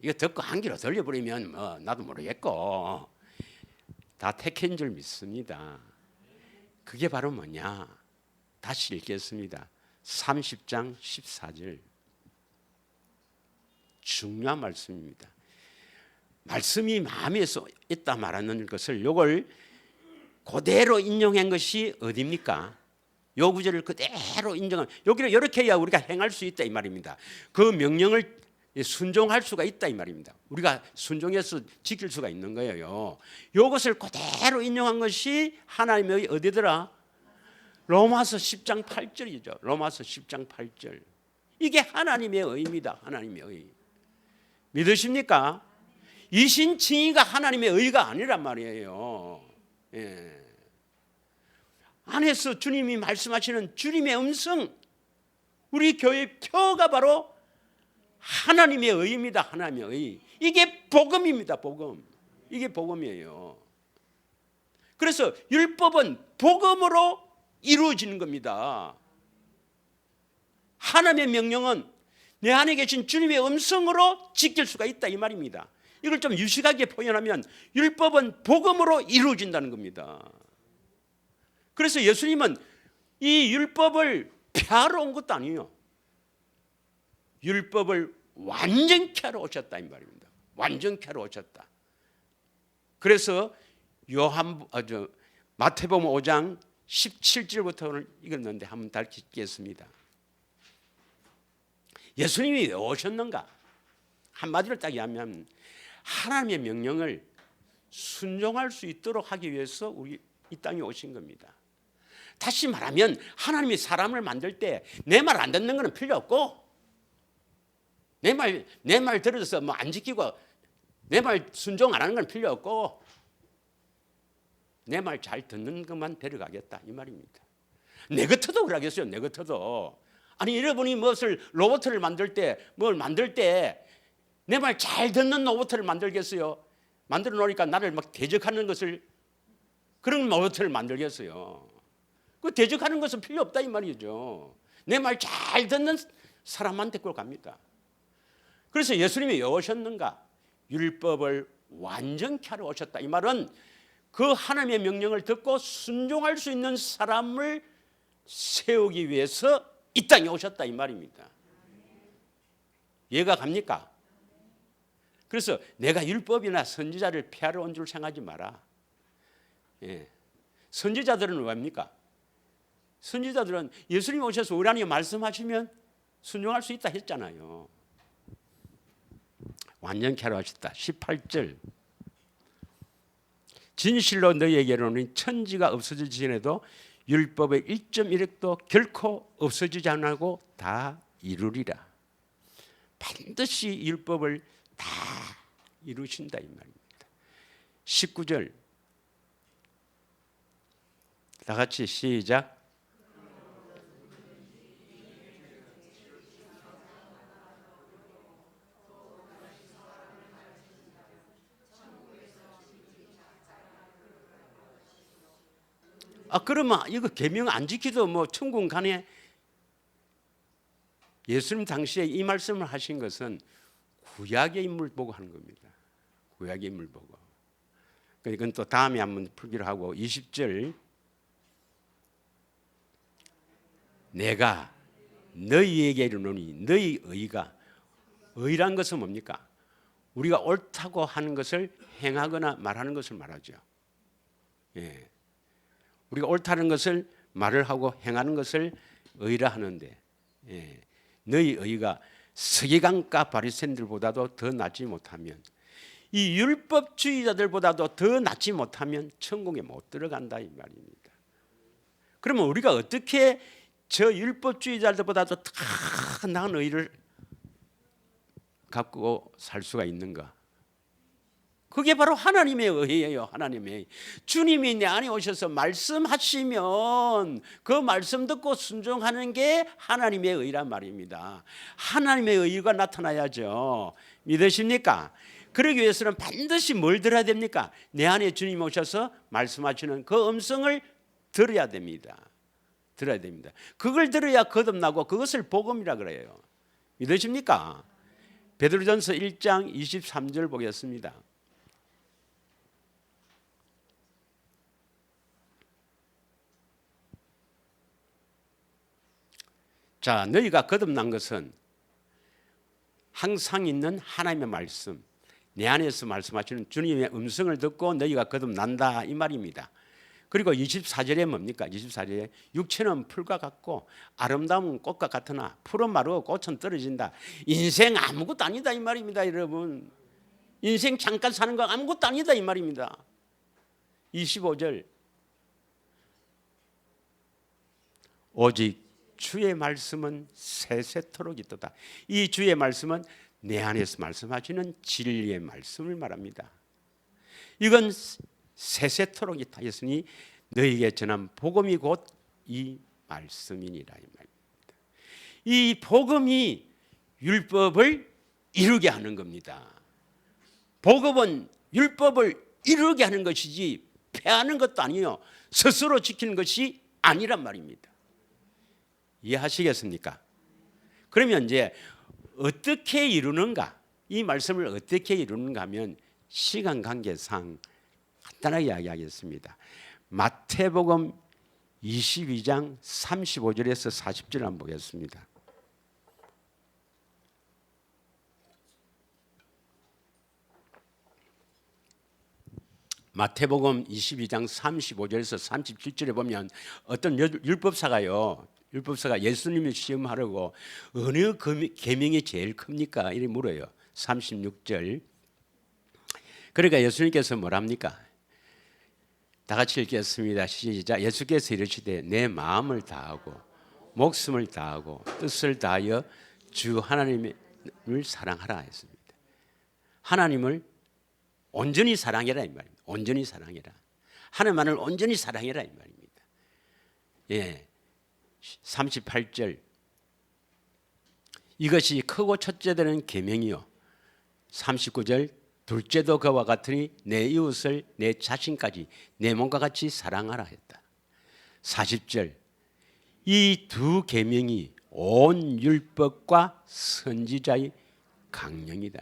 이거 듣고 한 귀로 들려버리면 나도 모르겠고 다 택한 줄 믿습니다. 그게 바로 뭐냐? 다시 읽겠습니다. 30장 14절 중요한 말씀입니다. 말씀이 마음에 있다 말하는 것을 이걸 그대로 인용한 것이 어디입니까? 요구절을 그대로 인정하면 여기를 이렇게 해야 우리가 행할 수 있다 이 말입니다. 그 명령을 순종할 수가 있다 이 말입니다. 우리가 순종해서 지킬 수가 있는 거예요. 이것을 그대로 인용한 것이 하나님의 어디더라? 로마서 10장 8절이죠. 로마서 10장 8절. 이게 하나님의 의입니다. 하나님의 의. 믿으십니까? 이신칭의가 하나님의 의가 아니란 말이에요. 예. 안에서 주님이 말씀하시는 주님의 음성, 우리 교회의 표가 바로 하나님의 의입니다. 하나님의 의. 이게 복음입니다. 복음. 이게 복음이에요. 그래서 율법은 복음으로 이루어지는 겁니다. 하나님의 명령은 내 안에 계신 주님의 음성으로 지킬 수가 있다 이 말입니다. 이걸 좀 유식하게 표현하면 율법은 복음으로 이루어진다는 겁니다. 그래서 예수님은 이 율법을 폐하러 온 것도 아니에요. 율법을 완전케 하러 오셨다 이 말입니다. 완전케 하러 오셨다. 그래서 마태복음 5장 17절부터 오늘 읽었는데 한번 다 읽겠습니다. 예수님이 왜 오셨는가? 한마디로 딱 얘기하면 하나님의 명령을 순종할 수 있도록 하기 위해서 우리 이 땅에 오신 겁니다. 다시 말하면 하나님이 사람을 만들 때 내 말 안 듣는 거는 필요 없고 내 말 들어서 뭐 안 지키고 내 말 순종 안 하는 건 필요 없고 내 말 잘 듣는 것만 데려가겠다 이 말입니다. 내 같아도 그러겠어요. 내 같아도. 아니 여러분이 로봇을 만들 때 내 말 잘 듣는 로봇을 만들겠어요? 만들어 놓으니까 나를 막 대적하는 것을 그런 로봇을 만들겠어요? 그 대적하는 것은 필요 없다 이 말이죠. 내 말 잘 듣는 사람한테 꼭 갑니다. 그래서 예수님이 왜 오셨는가? 율법을 완전케 하러 오셨다. 이 말은 그 하나님의 명령을 듣고 순종할 수 있는 사람을 세우기 위해서 이 땅에 오셨다 이 말입니다. 이해가 갑니까? 그래서 내가 율법이나 선지자를 폐하러 온 줄 생각하지 마라. 예. 선지자들은 뭡니까? 선지자들은 예수님이 오셔서 우리 안에 말씀하시면 순종할 수 있다 했잖아요. 완전케 하러 오셨다. 18절. 진실로 너희에게 이르노니 천지가 없어지기 전에도 율법의 1.1획도 결코 없어지지 않고 다 이루리라. 반드시 율법을 다 이루신다 이 말입니다. 19절. 다 같이 시작. 그러면 이거 계명 안 지키도 뭐 천국 가네. 예수님 당시에 이 말씀을 하신 것은 구약의 인물 보고 하는 겁니다. 구약의 인물 보고. 이건 또 다음에 한번 풀기로 하고 20절. 내가 너희에게 이르노니 너희 의가, 의란 것은 뭡니까? 우리가 옳다고 하는 것을 행하거나 말하는 것을 말하죠. 예. 우리가 옳다는 것을 말을 하고 행하는 것을 의라 하는데, 예. 너희 의가 서기관과 바리새인들보다도 더 낫지 못하면, 이 율법주의자들보다도 더 낫지 못하면 천국에 못 들어간다 이 말입니다. 그러면 우리가 어떻게 저 율법주의자들보다도 더 나은 의를 갖고 살 수가 있는가? 그게 바로 하나님의 의예요. 하나님의 의. 주님이 내 안에 오셔서 말씀하시면 그 말씀 듣고 순종하는 게 하나님의 의란 말입니다. 하나님의 의가 나타나야죠. 믿으십니까? 그러기 위해서는 반드시 뭘 들어야 됩니까? 내 안에 주님 오셔서 말씀하시는 그 음성을 들어야 됩니다. 들어야 됩니다. 그걸 들어야 거듭나고 그것을 복음이라 그래요. 믿으십니까? 베드로전서 1장 23절 보겠습니다. 자, 너희가 거듭난 것은 항상 있는 하나님의 말씀, 내 안에서 말씀하시는 주님의 음성을 듣고 너희가 거듭난다 이 말입니다. 그리고 24절에 뭡니까? 24절에 육체는 풀과 같고 아름다운 꽃과 같으나 풀은 마르고 꽃은 떨어진다. 인생 아무것도 아니다 이 말입니다, 여러분. 인생 잠깐 사는 거 아무것도 아니다 이 말입니다. 25절 오직 주의 말씀은 세세토록 있도다. 이 주의 말씀은 내 안에서 말씀하시는 진리의 말씀을 말합니다. 이건 세세토록 있다 했으니 너희에게 전한 복음이 곧 이 말씀이니라 이 말입니다. 이 복음이 율법을 이루게 하는 겁니다. 복음은 율법을 이루게 하는 것이지 폐하는 것도 아니요 스스로 지키는 것이 아니란 말입니다. 이해하시겠습니까? 그러면 이제 어떻게 이루는가? 이 말씀을 어떻게 이루는가 하면 시간 관계상 간단하게 이야기하겠습니다. 마태복음 22장 35절에서 40절 한번 보겠습니다. 마태복음 22장 35절에서 37절에 보면 어떤 율법사가 예수님을 시험하려고 어느 계명이 제일 큽니까? 이렇게 물어요. 36절. 그러니까 예수님께서 뭐랍니까? 다 같이 읽겠습니다. 시작. 예수께서 이르시되 내 마음을 다하고 목숨을 다하고 뜻을 다하여 주 하나님을 사랑하라 했습니다. 하나님을 온전히 사랑해라 이 말입니다. 온전히 사랑해라. 하나님만을 온전히 사랑해라 이 말입니다. 예. 38절 이것이 크고 첫째 되는 계명이요. 39절 둘째도 그와 같으니 내 이웃을 내 자신까지 내 몸과 같이 사랑하라 했다. 40절 이 두 계명이 온 율법과 선지자의 강령이다.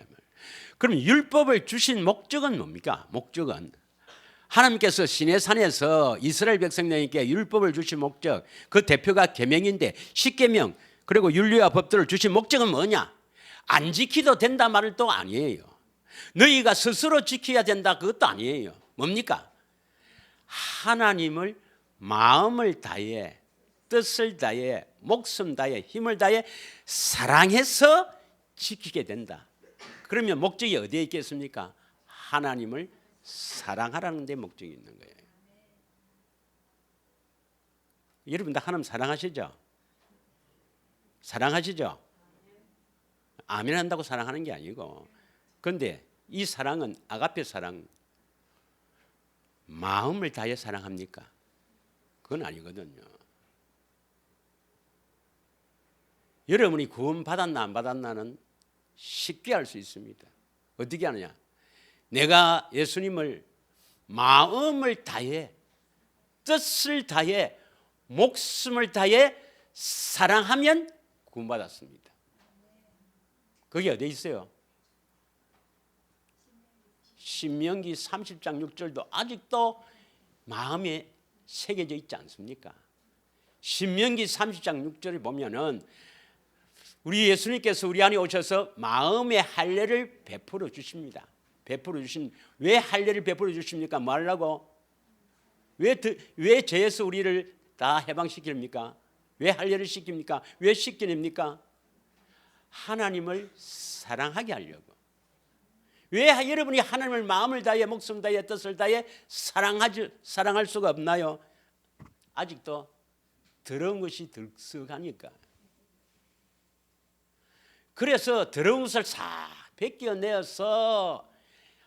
그럼 율법을 주신 목적은 뭡니까? 목적은 하나님께서 시내산에서 이스라엘 백성들에게 율법을 주신 목적, 그 대표가 계명인데 10계명 그리고 윤리와 법들을 주신 목적은 뭐냐? 안 지키도 된다 말을 또 아니에요. 너희가 스스로 지켜야 된다 그것도 아니에요. 뭡니까? 하나님을 마음을 다해 뜻을 다해 목숨 다해 힘을 다해 사랑해서 지키게 된다. 그러면 목적이 어디에 있겠습니까? 하나님을 사랑하라는 데 목적이 있는 거예요. 여러분들 하나님 사랑하시죠? 사랑하시죠? 아멘 한다고 사랑하는 게 아니고, 그런데 이 사랑은 아가페 사랑, 마음을 다해 사랑합니까? 그건 아니거든요. 여러분이 구원 받았나 안 받았나는 쉽게 알 수 있습니다. 어떻게 하느냐? 내가 예수님을 마음을 다해 뜻을 다해 목숨을 다해 사랑하면 구원받았습니다. 그게 어디에 있어요? 신명기 30장 6절도 아직도 마음에 새겨져 있지 않습니까? 신명기 30장 6절을 보면은 우리 예수님께서 우리 안에 오셔서 마음의 할례를 베풀어 주십니다. 베풀어 주신, 왜 할례를 베풀어 주십니까? 뭐 하려고? 왜 죄에서 우리를 다 해방시킵니까? 왜 할례를 시킵니까? 왜 시키냅니까? 하나님을 사랑하게 하려고. 왜 여러분이 하나님을 마음을 다해 목숨 다해 뜻을 다해 사랑할 수가 없나요? 아직도 더러운 것이 들썩하니까. 그래서 더러운 것을 싹 벗겨내어서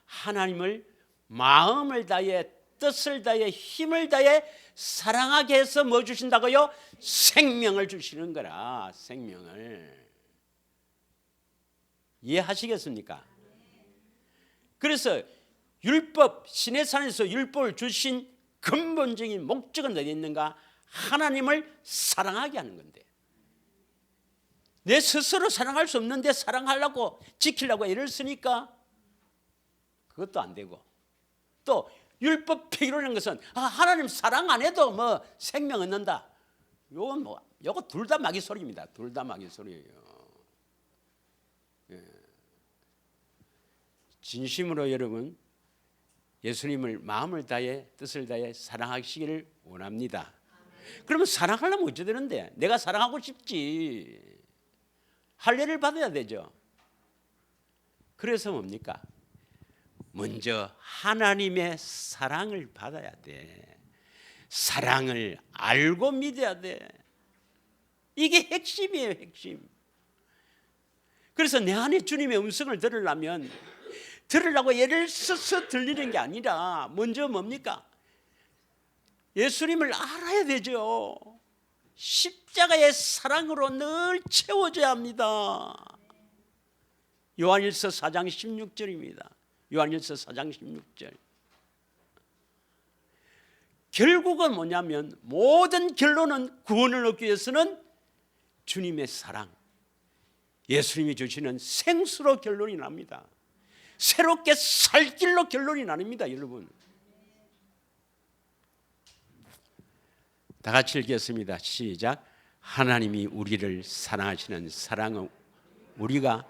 하나님을 마음을 다해 뜻을 다해 힘을 다해 사랑하게 해서 뭐 주신다고요? 생명을 주시는 거라. 생명을. 이해하시겠습니까? 그래서 율법, 시내산에서 율법을 주신 근본적인 목적은 어디 있는가? 하나님을 사랑하게 하는 건데, 내 스스로 사랑할 수 없는데 사랑하려고 지키려고 애를 쓰니까 그것도 안 되고, 또 율법 폐기라는 것은 하나님 사랑 안 해도 뭐 생명 얻는다. 요거 둘 다 마귀 소리입니다. 둘 다 마귀 소리예요. 예. 진심으로 여러분 예수님을 마음을 다해 뜻을 다해 사랑하시기를 원합니다. 그러면 사랑하려면 어찌 되는데? 내가 사랑하고 싶지. 할례를 받아야 되죠. 그래서 뭡니까? 먼저 하나님의 사랑을 받아야 돼. 사랑을 알고 믿어야 돼. 이게 핵심이에요, 핵심. 그래서 내 안에 주님의 음성을 들으려고 예를 써서 들리는 게 아니라 먼저 뭡니까? 예수님을 알아야 되죠. 십자가의 사랑으로 늘 채워져야 합니다. 요한일서 4장 16절입니다. 요한일서 4장 16절. 결국은 뭐냐면 모든 결론은 구원을 얻기 위해서는 주님의 사랑, 예수님이 주시는 생수로 결론이 납니다. 새롭게 살 길로 결론이 나뉩니다, 여러분. 다 같이 읽겠습니다. 시작. 하나님이 우리를 사랑하시는 사랑은 우리가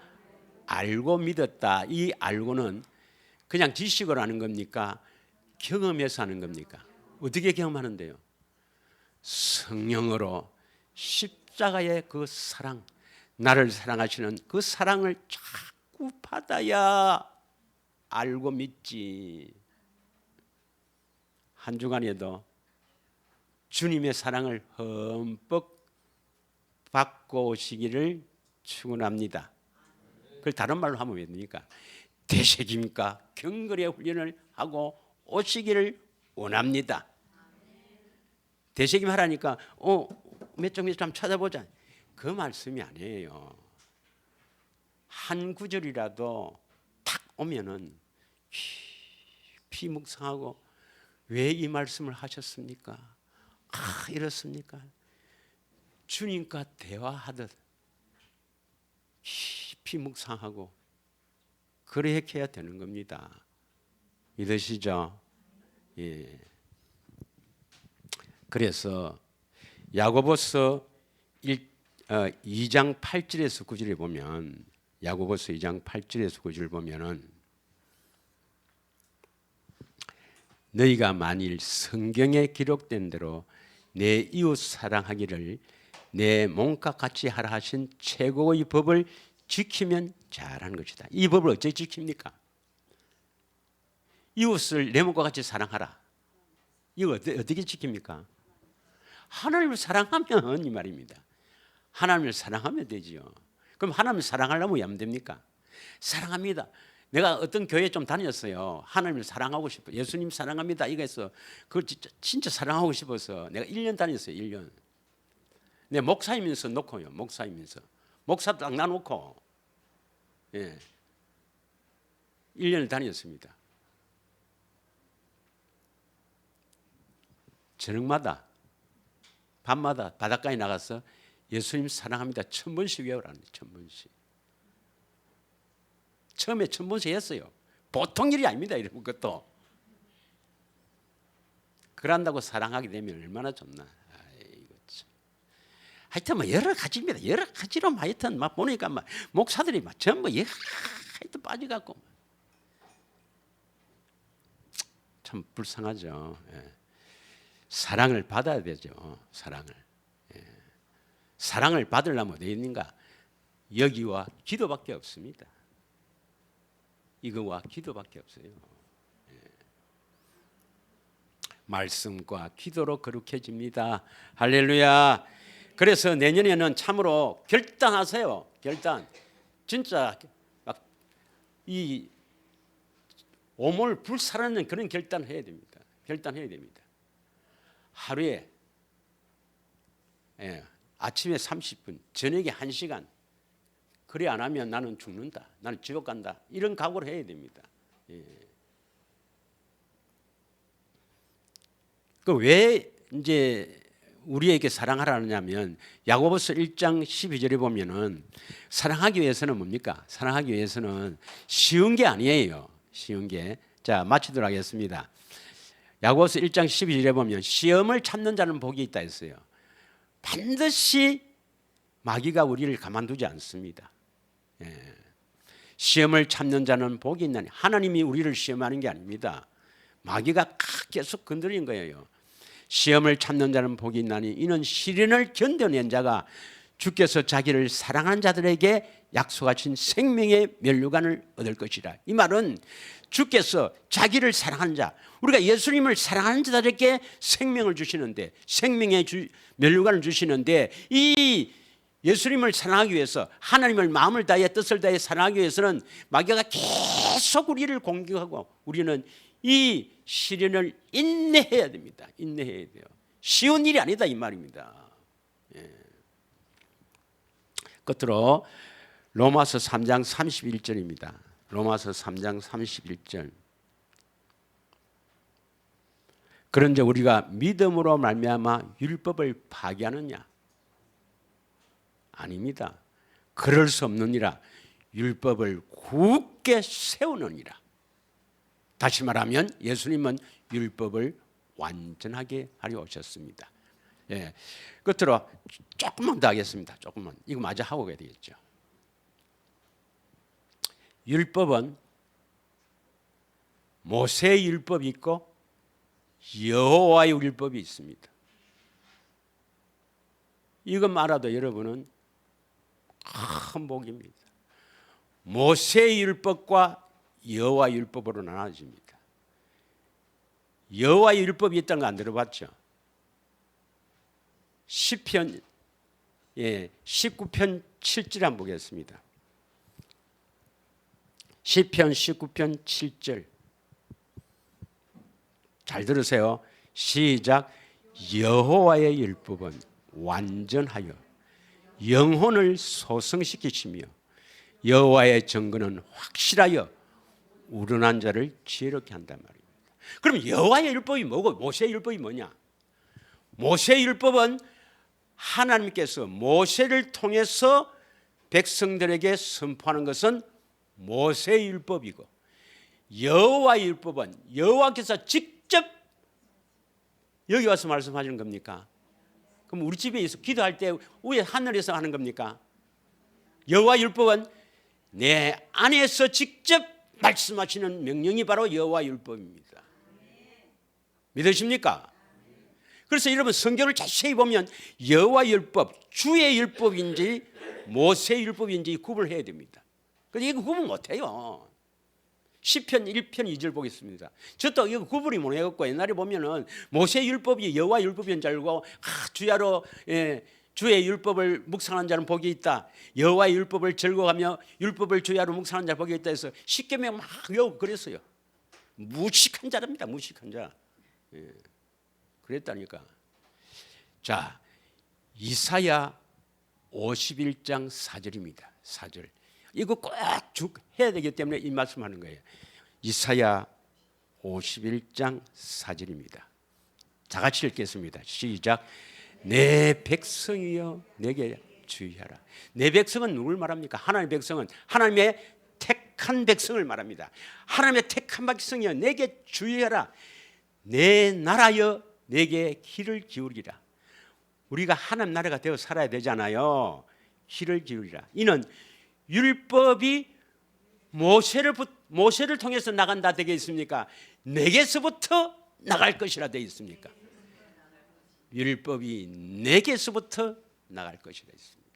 알고 믿었다. 이 알고는 그냥 지식으로 하는 겁니까? 경험해서 하는 겁니까? 어떻게 경험하는데요? 성령으로 십자가의 그 사랑, 나를 사랑하시는 그 사랑을 자꾸 받아야 알고 믿지. 한 주간에도 주님의 사랑을 흠뻑 받고 오시기를 축원합니다. 그걸 다른 말로 하면 왜 됩니까? 되새김과 경건의 훈련을 하고 오시기를 원합니다. 되새김 하라니까 몇 장 한번 찾아보자. 그 말씀이 아니에요. 한 구절이라도 탁 오면은 깊이 묵상하고 왜 이 말씀을 하셨습니까? 이렇습니까? 주님과 대화하듯 깊이 묵상하고 그렇게 해야 되는 겁니다. 믿으시죠? 예. 그래서 야고보서 2장 8절에서 9절에 보면, 야고보서 2장 8절에서 9절 보면은 너희가 만일 성경에 기록된 대로 내 이웃 사랑하기를 내 몸과 같이 하라 하신 최고의 법을 지키면 잘하는 것이다. 이 법을 어떻게 지킵니까? 이웃을 내 몸과 같이 사랑하라. 이거 어떻게 지킵니까? 하나님을 사랑하면 이 말입니다. 하나님을 사랑하면 되지요. 그럼 하나님을 사랑하려면 왜 하면 됩니까? 사랑합니다. 내가 어떤 교회 좀 다녔어요. 하나님을 사랑하고 싶어. 예수님 사랑합니다. 이거 해서 그걸 진짜 사랑하고 싶어서 내가 1년 다녔어요. 1년. 내 목사이면서 놓고요. 목사이면서. 목사 딱 놔놓고 1년을 다녔습니다. 저녁마다 밤마다 바닷가에 나가서 예수님 사랑합니다 1000번씩 외우라는 1000번씩. 처음에 1000번씩 했어요. 보통 일이 아닙니다. 이런 것도. 그런다고 사랑하게 되면 얼마나 좋나. 아이고 참. 하여튼 뭐 여러 가지입니다. 여러 가지로 하여튼 막 보니까 막 목사들이 막 전부 하여튼 빠져갖고 참 불쌍하죠. 예. 사랑을 받아야 되죠. 사랑을. 예. 사랑을 받으려면 어디 있는가? 여기와 기도밖에 없습니다. 이거와 기도밖에 없어요. 예. 말씀과 기도로 거룩해집니다. 할렐루야. 그래서 내년에는 참으로 결단하세요. 결단. 진짜 막 이 오물 불살라는 그런 결단을 해야 됩니다. 결단해야 됩니다. 하루에 아침에 30분, 저녁에 1시간. 그래 안 하면 나는 죽는다. 나는 지옥 간다. 이런 각오를 해야 됩니다. 예. 그 왜 이제 우리에게 사랑하라느냐면 야고보서 1장 12절에 보면은 사랑하기 위해서는 뭡니까? 사랑하기 위해서는 쉬운 게 아니에요. 쉬운 게. 자, 마치도록 하겠습니다. 야고보서 1장 12절에 보면 시험을 참는 자는 복이 있다 했어요. 반드시 마귀가 우리를 가만두지 않습니다. 예. 시험을 참는 자는 복이 있나니. 하나님이 우리를 시험하는 게 아닙니다. 마귀가 계속 건드린 거예요. 시험을 참는 자는 복이 있나니 이는 시련을 견뎌낸 자가 주께서 자기를 사랑하는 자들에게 약속하신 생명의 면류관을 얻을 것이라. 이 말은 주께서 자기를 사랑하는 자, 우리가 예수님을 사랑하는 자들에게 생명을 주시는데, 생명의 면류관을 주시는데, 이 예수님을 사랑하기 위해서, 하나님을 마음을 다해 뜻을 다해 사랑하기 위해서는 마귀가 계속 우리를 공격하고, 우리는 이 시련을 인내해야 됩니다. 인내해야 돼요. 쉬운 일이 아니다 이 말입니다. 끝으로 로마서 3장 31절입니다. 로마서 3장 31절. 그런즉 우리가 믿음으로 말미암아 율법을 파기하느냐? 아닙니다. 그럴 수 없느니라. 율법을 굳게 세우느니라. 다시 말하면 예수님은 율법을 완전하게 하려 오셨습니다. 예. 끝으로 조금만 더 하겠습니다. 조금만. 이거 마저 하고 가야 되겠죠. 율법은 모세의 율법이 있고 여호와의 율법이 있습니다. 이것만 알아도 여러분은 큰 복입니다. 모세의 율법과 여호와의 율법으로 나눠집니다. 여호와의 율법이 있다는 거 안 들어봤죠? 시편 19편 7절 한번 보겠습니다. 시편 19편 7절. 잘 들으세요. 시작. 여호와의 율법은 완전하여 영혼을 소성시키시며 여호와의 증거는 확실하여 우러난 자를 지혜롭게 한단 말입니다. 그럼 여호와의 율법이 뭐고 모세의 율법이 뭐냐? 모세의 율법은 하나님께서 모세를 통해서 백성들에게 선포하는 것은 모세의 율법이고, 여호와의 율법은 여호와께서 직접 여기 와서 말씀하시는 겁니까? 그럼 우리 집에서 기도할 때 위에 하늘에서 하는 겁니까? 여호와 율법은 내 안에서 직접 말씀하시는 명령이 바로 여호와 율법입니다. 믿으십니까? 그래서 여러분 성경을 자세히 보면 여호와 율법, 주의 율법인지 모세의 율법인지 구분을 해야 됩니다. 근데 이거 구분 못해요. 시편 1편 2절 보겠습니다. 저도 이거 구분이 못 해갖고 옛날에 보면은 모세의 율법이 여호와 율법인 줄 알고 주야로 주의 율법을 묵상하는 자는 복이 있다. 여호와의 율법을 즐거워하며 율법을 주야로 묵상하는 자는 복이 있다 해서 십계명 막 외우고 그랬어요. 무식한 자랍니다. 무식한 자. 그랬다니까. 자, 이사야 51장 4절입니다. 4절. 이거 꼭 해야 되기 때문에 이 말씀하는 거예요. 이사야 51장 4절입니다. 다 같이 읽겠습니다. 시작. 내 백성이여 내게 주의하라. 내 백성은 누굴 말합니까? 하나님의 백성은 하나님의 택한 백성을 말합니다. 하나님의 택한 백성이여 내게 주의하라. 내 나라여 내게 귀를 기울이라. 우리가 하나님 나라가 되어 살아야 되잖아요. 귀를 기울이라. 이는 율법이 모세를 통해서 나간다 되게 있습니까? 내게서부터 나갈 것이라 되어 있습니까? 율법이 내게서부터 나갈 것이라 있습니다.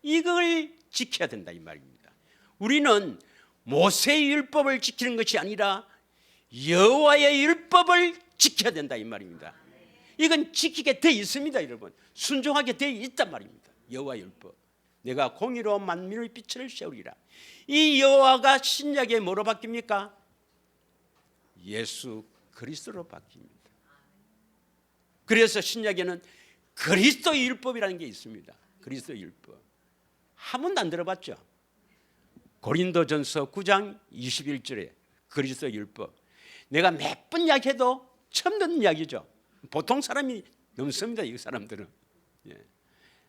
이걸 지켜야 된다 이 말입니다. 우리는 모세의 율법을 지키는 것이 아니라 여호와의 율법을 지켜야 된다 이 말입니다. 이건 지키게 돼 있습니다, 여러분. 순종하게 돼 있단 말입니다. 여호와의 율법. 내가 공의로 만민의 빛을 세우리라. 이 여호와가 신약에 뭐로 바뀝니까? 예수 그리스도로 바뀝니다. 그래서 신약에는 그리스도의 율법이라는 게 있습니다. 그리스도의 율법. 한 번도 안 들어봤죠? 고린도전서 9장 21절에 그리스도의 율법. 내가 몇 번 이야기해도 처음 듣는 이야기죠. 보통 사람이 넘습니다. 이 사람들은.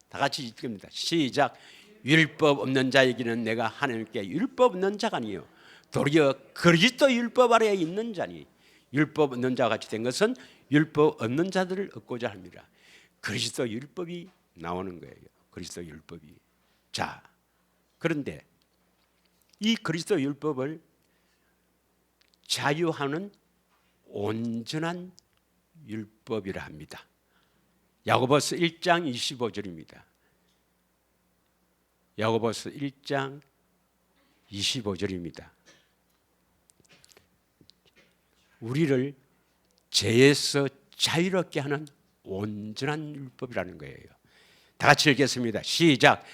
다 같이 읽습니다. 시작. 율법 없는 자에게는 내가 하나님께 율법 없는 자가 아니요 도리어 그리스도 율법 아래에 있는 자니 율법 없는 자와 같이 된 것은 율법 없는 자들을 얻고자 합니다. 그리스도 율법이 나오는 거예요. 그리스도 율법이. 자, 그런데 이 그리스도 율법을 자유하는 온전한 율법이라 합니다. 야고보서 1장 25절입니다. 야고보서 1장 25절입니다. 우리를 죄에서 자유롭게 하는 온전한 율법이라는 거예요. 다 같이 읽겠습니다. 시작.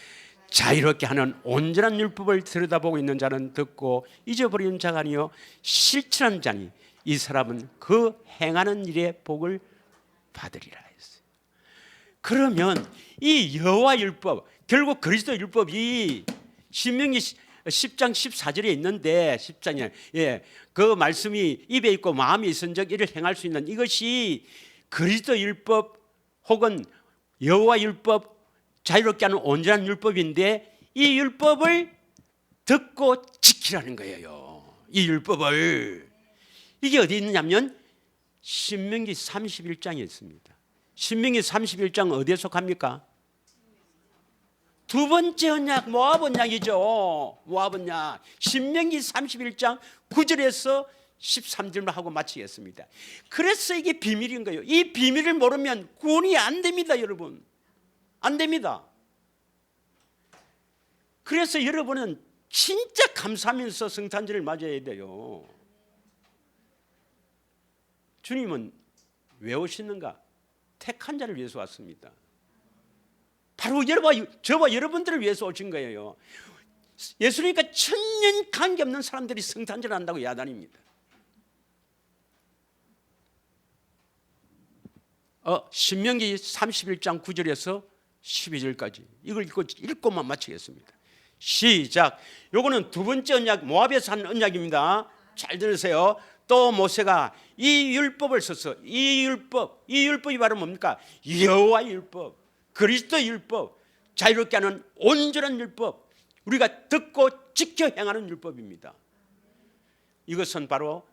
자유롭게 하는 온전한 율법을 들여다보고 있는 자는 듣고 잊어버리는 자가 아니요 실천하는 자니 이 사람은 그 행하는 일의 복을 받으리라 했어요. 그러면 이 여호와 율법, 결국 그리스도 율법이 신명기 10장 14절에 있는데 14절, 그 말씀이 입에 있고 마음에 있은즉 이를 행할 수 있는 이것이 그리스도 율법 혹은 여호와 율법, 자유롭게 하는 온전한 율법인데 이 율법을 듣고 지키라는 거예요. 이 율법을. 이게 어디 있느냐면 신명기 31장에 있습니다. 신명기 31장 어디에 속합니까? 두 번째 언약 모압 언약이죠. 모압 언약. 신명기 31장 9절에서 13절만 하고 마치겠습니다. 그래서 이게 비밀인 거예요. 이 비밀을 모르면 구원이 안 됩니다, 여러분. 안 됩니다. 그래서 여러분은 진짜 감사하면서 성탄절을 맞아야 돼요. 주님은 왜 오시는가? 택한 자를 위해서 왔습니다. 바로 저와 여러분들을 위해서 오신 거예요. 예수님과 천년 관계없는 사람들이 성탄절을 한다고 야단입니다. 신명기 31장 9절에서 12절까지 이걸 읽고만 마치겠습니다. 시작. 요거는 두 번째 언약, 모압에서 한 언약입니다. 잘 들으세요. 또 모세가 이 율법을 써서 이 율법이 바로 뭡니까? 여호와 율법, 그리스도 율법, 자유롭게 하는 온전한 율법, 우리가 듣고 지켜 행하는 율법입니다. 이것은 바로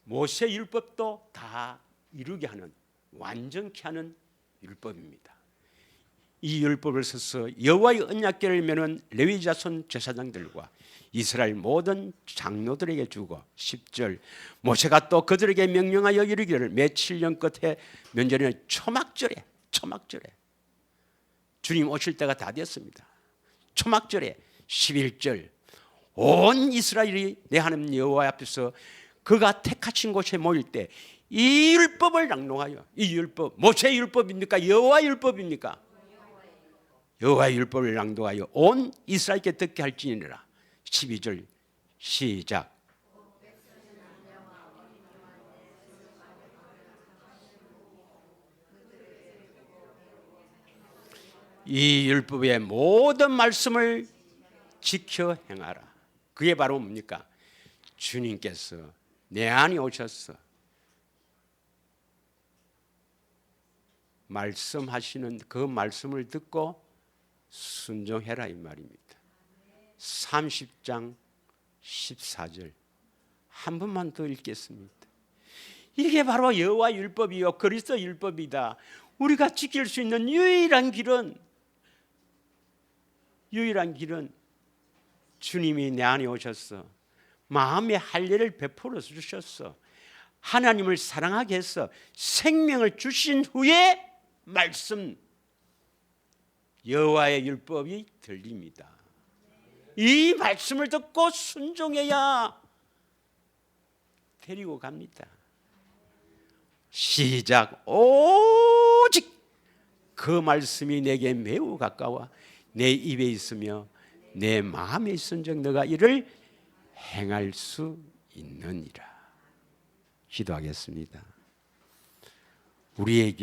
모세 율법도 다 이루게 하는, 완전케 하는 율법입니다. 이 율법을 써서 여호와의 언약궤를 메는 레위 자손 제사장들과 이스라엘 모든 장로들에게 주고 10절 모세가 또 그들에게 명령하여 이르기를 매 7년 끝에 면전에는 초막절에 주님 오실 때가 다 됐습니다. 초막절에 11절 온 이스라엘이 내 하나님 여호와 앞에서 그가 택하신 곳에 모일 때 이 율법을 낭독하여, 이 율법 모세의 율법입니까? 여호와 율법입니까? 여호와 율법을 낭독하여 온 이스라엘께 듣게 할지니라. 12절 시작. 이 율법의 모든 말씀을 지켜 행하라. 그게 바로 뭡니까? 주님께서 내 안에 오셔서 말씀하시는 그 말씀을 듣고 순종해라 이 말입니다. 30장 14절 한 번만 더 읽겠습니다. 이게 바로 여호와 율법이요 그리스도 율법이다. 우리가 지킬 수 있는 유일한 길은 주님이 내 안에 오셔서 마음의 할례를 베풀어 주셨어. 하나님을 사랑하게 해서 생명을 주신 후에 말씀 여호와의 율법이 들립니다. 이 말씀을 듣고 순종해야 데리고 갑니다. 시작. 오직 그 말씀이 내게 매우 가까워 내 입에 있으며 내 마음에 있은즉 너가 이를 행할 수 있느니라. 기도하겠습니다. 우리에게